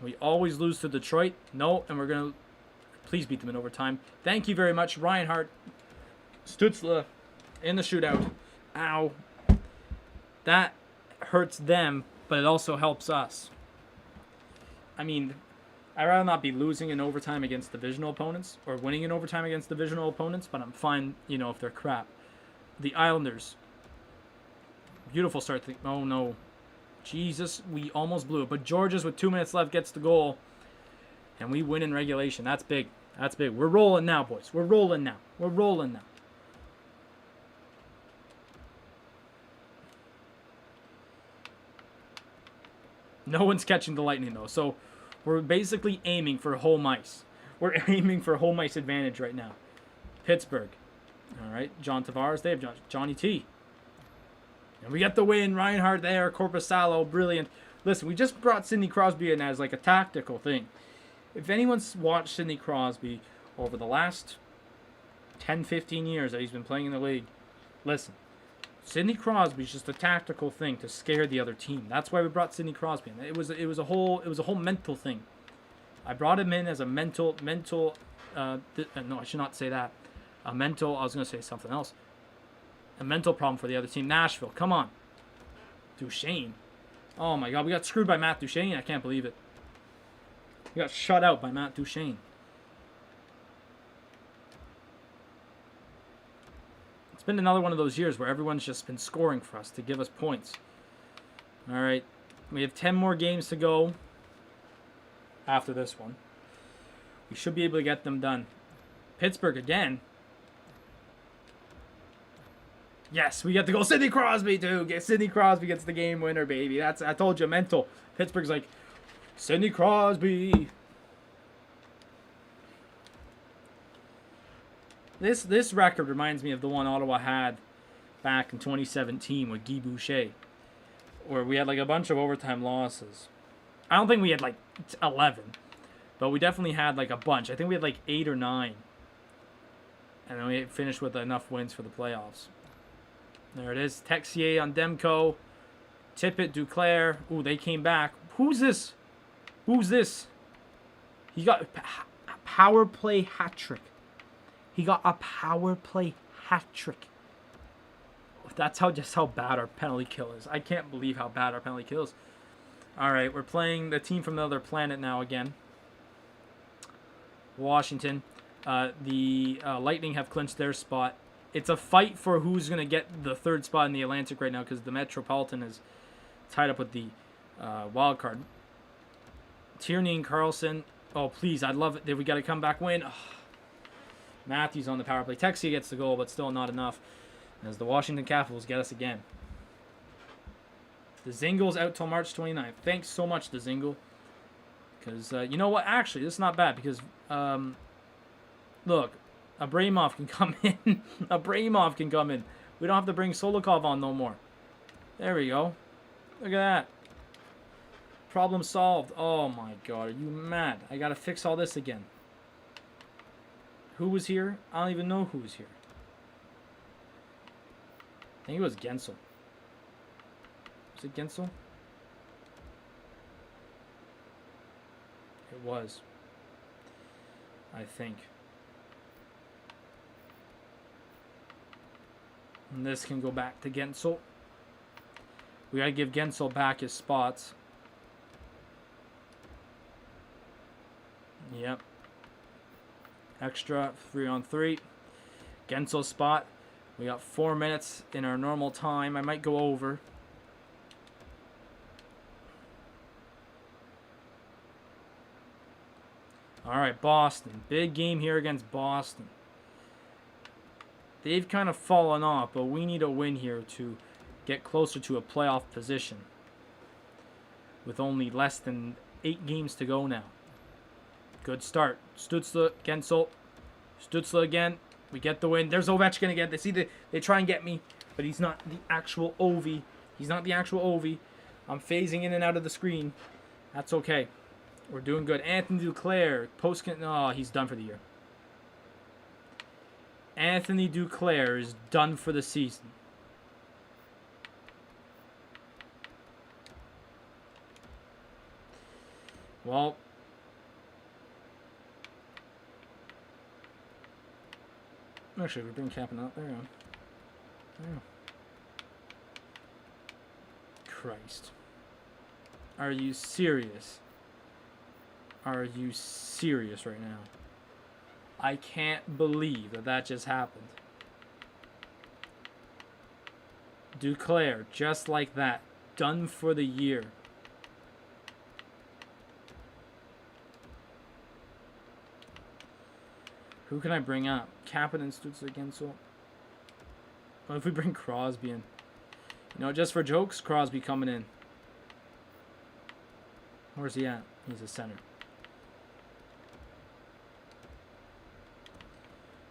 S1: We always lose to Detroit. No, and we're going to please beat them in overtime. Thank you very much, Reinhardt. Stutzla in the shootout. Ow. That hurts them, but it also helps us. I mean, I'd rather not be losing in overtime against divisional opponents or winning in overtime against divisional opponents, but I'm fine, you know, if they're crap. The Islanders. Beautiful start. Oh, no. Jesus, we almost blew it. But Georges, with 2 minutes left, gets the goal. And we win in regulation. That's big. That's big. We're rolling now, boys. We're rolling now. We're rolling now. No one's catching the Lightning, though. So we're basically aiming for home ice. We're aiming for home ice advantage right now. Pittsburgh. All right. John Tavares. They have Johnny T. And we get the win. Reinhardt there. Korpisalo. Brilliant. Listen, we just brought Sidney Crosby in as like a tactical thing. If anyone's watched Sidney Crosby over the last 10, 15 years that he's been playing in the league, listen. Sidney Crosby's just a tactical thing to scare the other team. That's why we brought Sidney Crosby in. It was a whole mental thing. I brought him in as a mental. No, I should not say that. I was going to say something else. A mental problem for the other team. Nashville, come on. Duchesne. Oh my God, we got screwed by Matt Duchesne. I can't believe it. We got shut out by Matt Duchesne. It's been another one of those years where everyone's just been scoring for us to give us points. All right. We have 10 more games to go after this one. We should be able to get them done. Pittsburgh again. Yes, we get to go Sidney Crosby too. Sidney Crosby gets the game winner, baby. I told you, mental. Pittsburgh's like, Sidney Crosby. This record reminds me of the one Ottawa had back in 2017 with Guy Boucher, where we had like a bunch of overtime losses. I don't think we had like 11, but we definitely had like a bunch. I think we had like 8 or 9. And then we finished with enough wins for the playoffs. There it is. Texier on Demko. Tippett, Duclair. Ooh, they came back. Who's this? Who's this? He got a power play hat trick. He got a power play hat trick. That's just how bad our penalty kill is. I can't believe how bad our penalty kill is. All right, we're playing the team from the other planet now again. Washington. The Lightning have clinched their spot. It's a fight for who's going to get the third spot in the Atlantic right now because the Metropolitan is tied up with the wild card. Tierney and Carlson. Oh, please, I'd love it. We got to come back win. Oh. Matthews on the power play. Texie gets the goal, but still not enough. As the Washington Capitals get us again. The Zingle's out till March 29th. Thanks so much, the Zingle. Because, you know what? Actually, this is not bad because, look, Abramov can come in. Abramov can come in. We don't have to bring Solikov on no more. There we go. Look at that. Problem solved. Oh, my God. Are you mad? I got to fix all this again. Who was here? I don't even know who was here. I think it was Gensel. Was it Gensel? It was. I think. And this can go back to Gensel. We gotta give Gensel back his spots. Yep. Extra 3-on-3. Gensel spot. We got 4 minutes in our normal time. I might go over. All right, Boston. Big game here against Boston. They've kind of fallen off, but we need a win here to get closer to a playoff position. With only less than 8 games to go now. Good start. Stützle, Gensel. Stützle again. We get the win. There's Ovechkin again. They try and get me, but he's not the actual Ovi. He's not the actual Ovi. I'm phasing in and out of the screen. That's okay. We're doing good. Anthony Duclair. Oh, he's done for the year. Anthony Duclair is done for the season. Well, actually, we bring Captain out there. Yeah. Christ. Are you serious? Are you serious right now? I can't believe that just happened. Duclair, just like that. Done for the year. Who can I bring up? Captain and Stützle again, so... What if we bring Crosby in? You know, just for jokes, Crosby coming in. Where's he at? He's a center.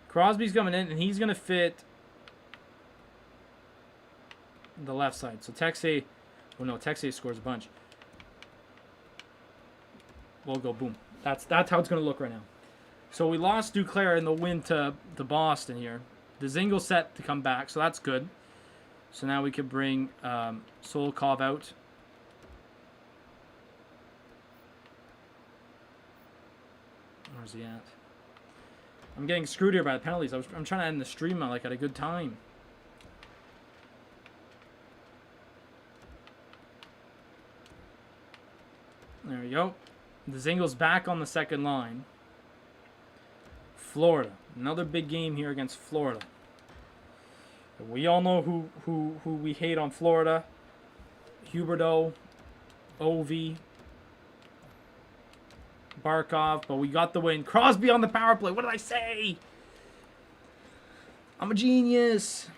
S1: Crosby's coming in, and he's going to fit the left side. So Texier... Oh, no, Texier scores a bunch. We'll go boom. That's how it's going to look right now. So we lost Duclair in the win to Boston here. The Zingle set to come back, so that's good. So now we could bring Solikov out. Where's he at? I'm getting screwed here by the penalties. I'm trying to end the stream like at a good time. There we go. The Zingle's back on the second line. Florida. Another big game here against Florida. We all know who we hate on Florida. Huberdeau, Ovi, Barkov, but we got the win. Crosby on the power play. What did I say? I'm a genius.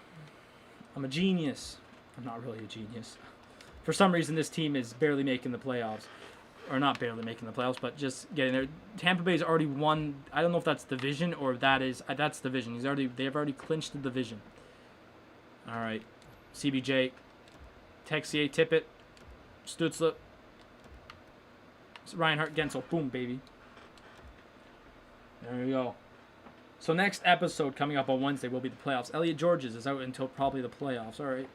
S1: I'm a genius. I'm not really a genius. For some reason, this team is barely making the playoffs. or not barely making the playoffs, but just getting there. Tampa Bay's already won. I don't know if that's division or that's division. They've already clinched the division. All right, CBJ, Texier, Tippett, Stutzla, Reinhardt, Gensel. Boom, baby. There we go. So next episode coming up on Wednesday will be the playoffs. Elliot Georges is out until probably the playoffs. All right.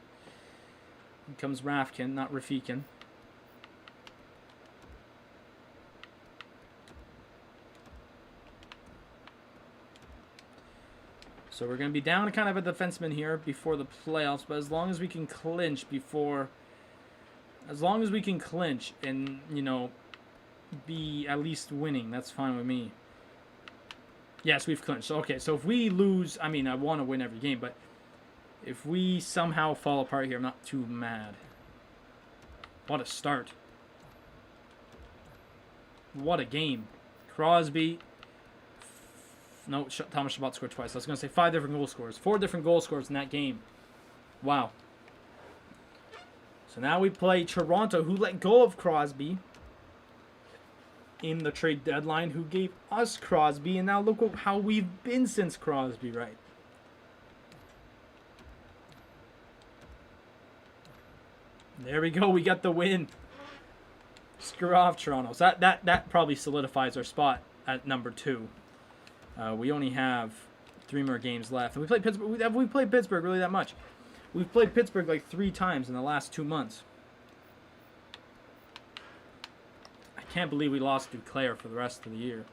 S1: Here comes Rafkin, not Rafikin. So we're going to be down kind of a defenseman here before the playoffs, but as long as we can clinch and, you know, be at least winning, that's fine with me. Yes, we've clinched. Okay, so if we lose, I mean, I want to win every game, but if we somehow fall apart here, I'm not too mad. What a start. What a game. Crosby. No, Thomas Chabot scored twice. I was going to say 5 different goal scorers. 4 different goal scorers in that game. Wow. So now we play Toronto, who let go of Crosby in the trade deadline, who gave us Crosby, and now look how we've been since Crosby, right? There we go. We got the win. Screw off, Toronto. So that probably solidifies our spot at number 2. We only have 3 more games left. And we played Pittsburgh. Have we played Pittsburgh really that much? We've played Pittsburgh like 3 times in the last 2 months. I can't believe we lost Duclair for the rest of the year.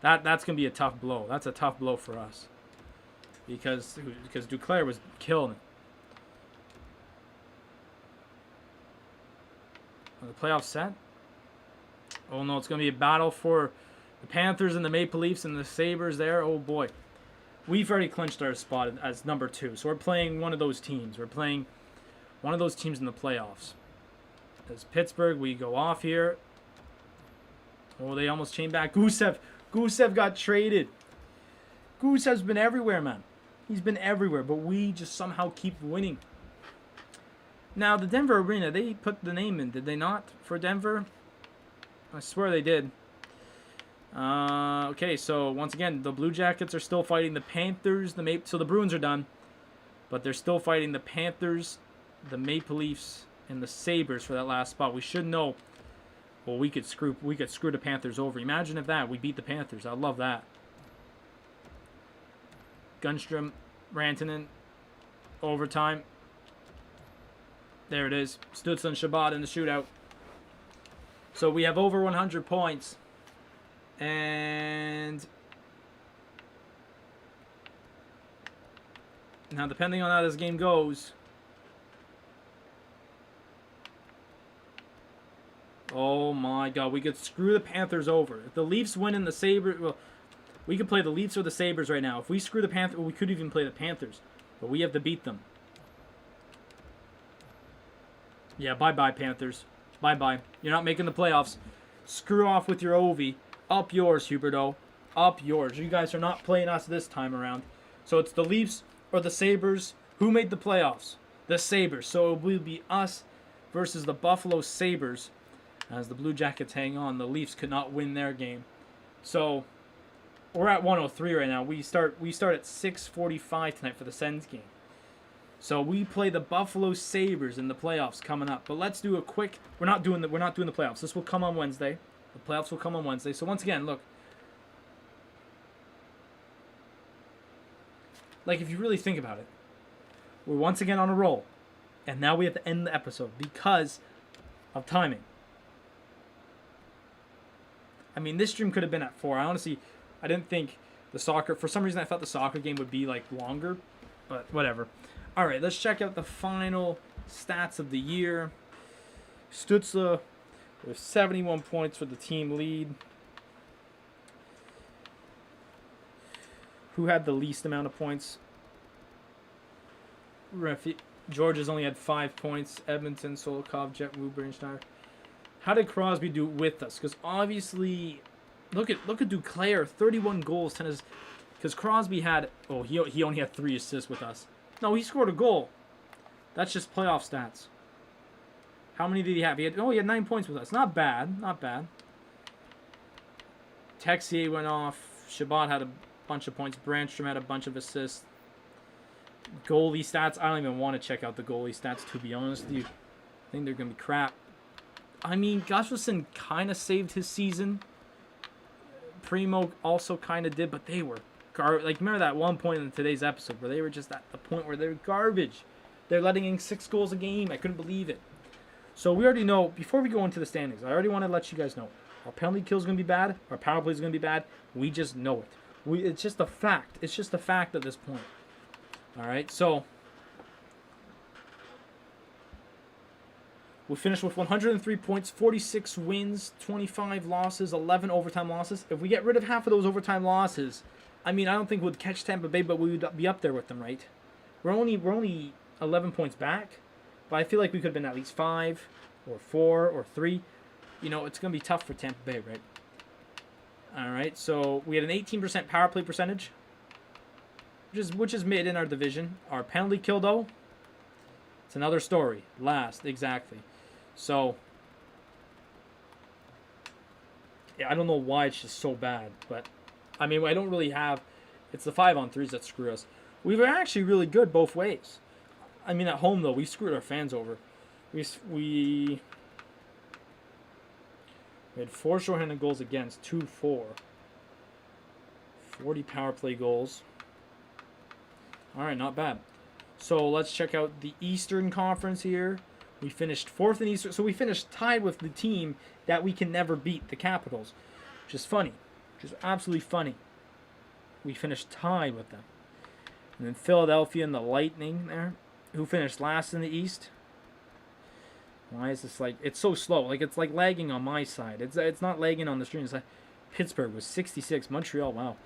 S1: That's going to be a tough blow. That's a tough blow for us. Because Duclair was killing it. Are the playoffs set? Oh no, it's going to be a battle for the Panthers and the Maple Leafs and the Sabres there. Oh boy. We've already clinched our spot as number 2. So we're playing one of those teams. We're playing one of those teams in the playoffs. As Pittsburgh, we go off here. Oh, they almost chained back. Gusev got traded. Gusev's been everywhere, man. He's been everywhere, but we just somehow keep winning. Now, the Denver Arena, they put the name in, did they not, for Denver? I swear they did. Okay, so once again, the Blue Jackets are still fighting the Panthers. So the Bruins are done, but they're still fighting the Panthers, the Maple Leafs, and the Sabres for that last spot. We should know. Well, we could screw the Panthers over. Imagine if we beat the Panthers. I'd love that. Gunstrom, Rantanen, overtime. There it is. Stützle and Chabot in the shootout. So we have over 100 points. And now, depending on how this game goes, oh my God, we could screw the Panthers over. If the Leafs win in the Sabres, well, we could play the Leafs or the Sabres right now. If we screw the Panthers, we could even play the Panthers, but we have to beat them. Yeah, bye-bye, Panthers. Bye-bye. You're not making the playoffs. Screw off with your Ovi. Up yours, Huberdeau. Up yours. You guys are not playing us this time around. So it's the Leafs or the Sabres. Who made the playoffs? The Sabres. So it will be us versus the Buffalo Sabres. As the Blue Jackets hang on, the Leafs could not win their game. So we're at 103 right now. We start at 6:45 tonight for the Sens game. So we play the Buffalo Sabres in the playoffs coming up. But let's do a quick. We're not doing the playoffs. This will come on Wednesday. The playoffs will come on Wednesday. So once again, look. Like, if you really think about it, we're once again on a roll. And now we have to end the episode because of timing. I mean, this stream could have been at 4. I didn't think the soccer, for some reason I thought the soccer game would be like longer, but whatever. All right, let's check out the final stats of the year. Stützle with 71 points for the team lead. Who had the least amount of points? George has only had 5 points. Edmonton, Solikov, Jet, Wuber, Schneider. How did Crosby do with us? Because obviously, look at Duclair, 31 goals, 10 assists. Because Crosby had, he only had 3 assists with us. No, he scored a goal. That's just playoff stats. How many did he have? He had 9 points with us. Not bad. Not bad. Texier went off. Shabbat had a bunch of points. Brandstrom had a bunch of assists. Goalie stats. I don't even want to check out the goalie stats, to be honest with you. I think they're going to be crap. I mean, Gustafsson kind of saved his season. Primo also kind of did, but they were like, remember that one point in today's episode where they were just at the point where they're garbage. They're letting in 6 goals a game. I couldn't believe it. So we already know, before we go into the standings, I already want to let you guys know. Our penalty kill is going to be bad. Our power play is going to be bad. We just know it. It's just a fact. It's just a fact at this point. All right, so we finished with 103 points, 46 wins, 25 losses, 11 overtime losses. If we get rid of half of those overtime losses, I mean, I don't think we'd catch Tampa Bay, but we would be up there with them, right? We're only 11 points back, but I feel like we could have been at least 5 or 4 or 3. You know, it's going to be tough for Tampa Bay, right? All right, so we had an 18% power play percentage, which is mid in our division. Our penalty kill, though, it's another story. Last, exactly. So, yeah, I don't know why it's just so bad, but I mean, I don't really have. It's the 5-on-3s that screw us. We were actually really good both ways. I mean, at home though, we screwed our fans over. We had 4 shorthanded goals against, 2-4. 40 power play goals. All right, not bad. So let's check out the Eastern Conference here. We finished 4th in Eastern. So we finished tied with the team that we can never beat, the Capitals. Which is funny. Which is absolutely funny. We finished tied with them. And then Philadelphia and the Lightning there, who finished last in the East. Why is this like... It's so slow. Like, it's like lagging on my side. It's not lagging on the stream. It's like Pittsburgh was 66. Montreal, wow.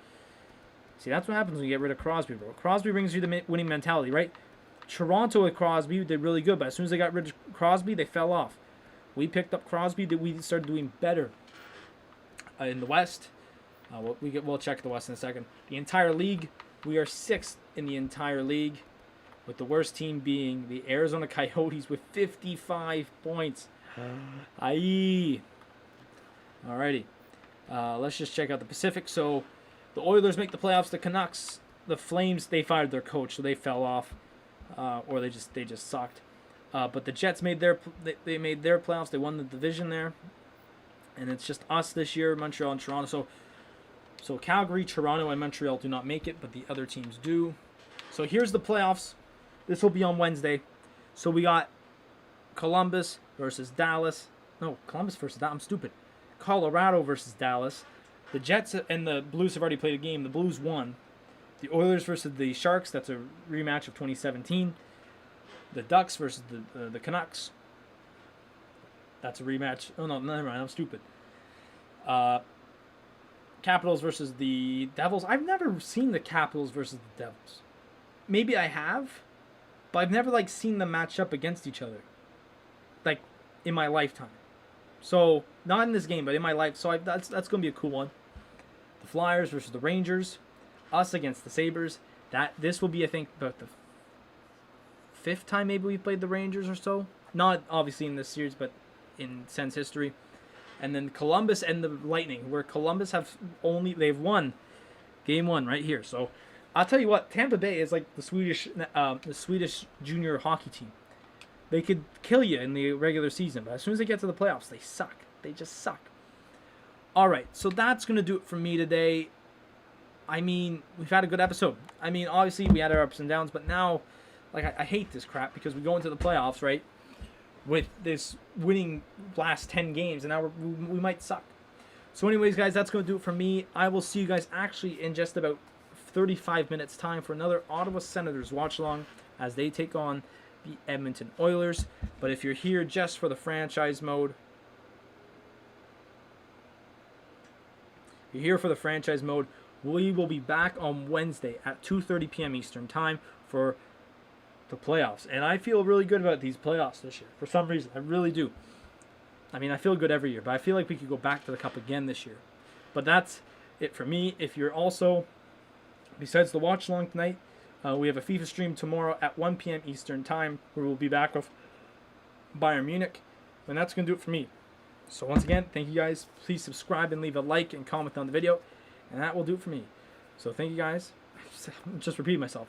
S1: See, that's what happens when you get rid of Crosby, bro. Crosby brings you the winning mentality, right? Toronto with Crosby did really good, but as soon as they got rid of Crosby, they fell off. We picked up Crosby, we started doing better. In the West, we'll check the West in a second. The entire league, we are 6th in the entire league, with the worst team being the Arizona Coyotes with 55 points. Aye. Alrighty. Let's just check out the Pacific. So, the Oilers make the playoffs. The Canucks, the Flames, they fired their coach, so they fell off, or they just sucked. But the Jets made their playoffs. They won the division there, and it's just us this year, Montreal and Toronto. So Calgary, Toronto, and Montreal do not make it, but the other teams do. So here's the playoffs. This will be on Wednesday. So we got Columbus versus Dallas. No, Columbus versus Dallas. I'm stupid. Colorado versus Dallas. The Jets and the Blues have already played a game. The Blues won. The Oilers versus the Sharks. That's a rematch of 2017. The Ducks versus the Canucks. That's a rematch. Oh, no, never mind. I'm stupid. Capitals versus the Devils. I've never seen the Capitals versus the Devils. Maybe I have, but I've never seen them match up against each other, in my lifetime. So not in this game, but in my life. So that's gonna be a cool one. The Flyers versus the Rangers, us against the Sabres. This will be, I think, about the 5th time maybe we've played the Rangers or so. Not obviously in this series, but in Sens history. And then Columbus and the Lightning, where Columbus they've won game 1 right here. So I'll tell you what, Tampa Bay is like the Swedish junior hockey team. They could kill you in the regular season, but as soon as they get to the playoffs, they suck. They just suck. All right, so that's going to do it for me today. I mean, we've had a good episode. I mean, obviously, we had our ups and downs, but now, I hate this crap because we go into the playoffs, right, with this winning last 10 games, and now we might suck. So anyways, guys, that's going to do it for me. I will see you guys actually in just about 35 minutes time for another Ottawa Senators watch-along as they take on the Edmonton Oilers. But if you're here just for the franchise mode, we will be back on Wednesday at 2:30 p.m. Eastern Time for the playoffs. And I feel really good about these playoffs this year. For some reason, I really do. I mean, I feel good every year, but I feel like we could go back to the Cup again this year. But that's it for me. If you're also, besides the watch-along tonight, we have a FIFA stream tomorrow at 1 p.m. Eastern Time, where we'll be back with Bayern Munich. And that's going to do it for me. So once again, thank you guys. Please subscribe and leave a like and comment on the video. And that will do it for me. So thank you guys. I'm just repeating myself.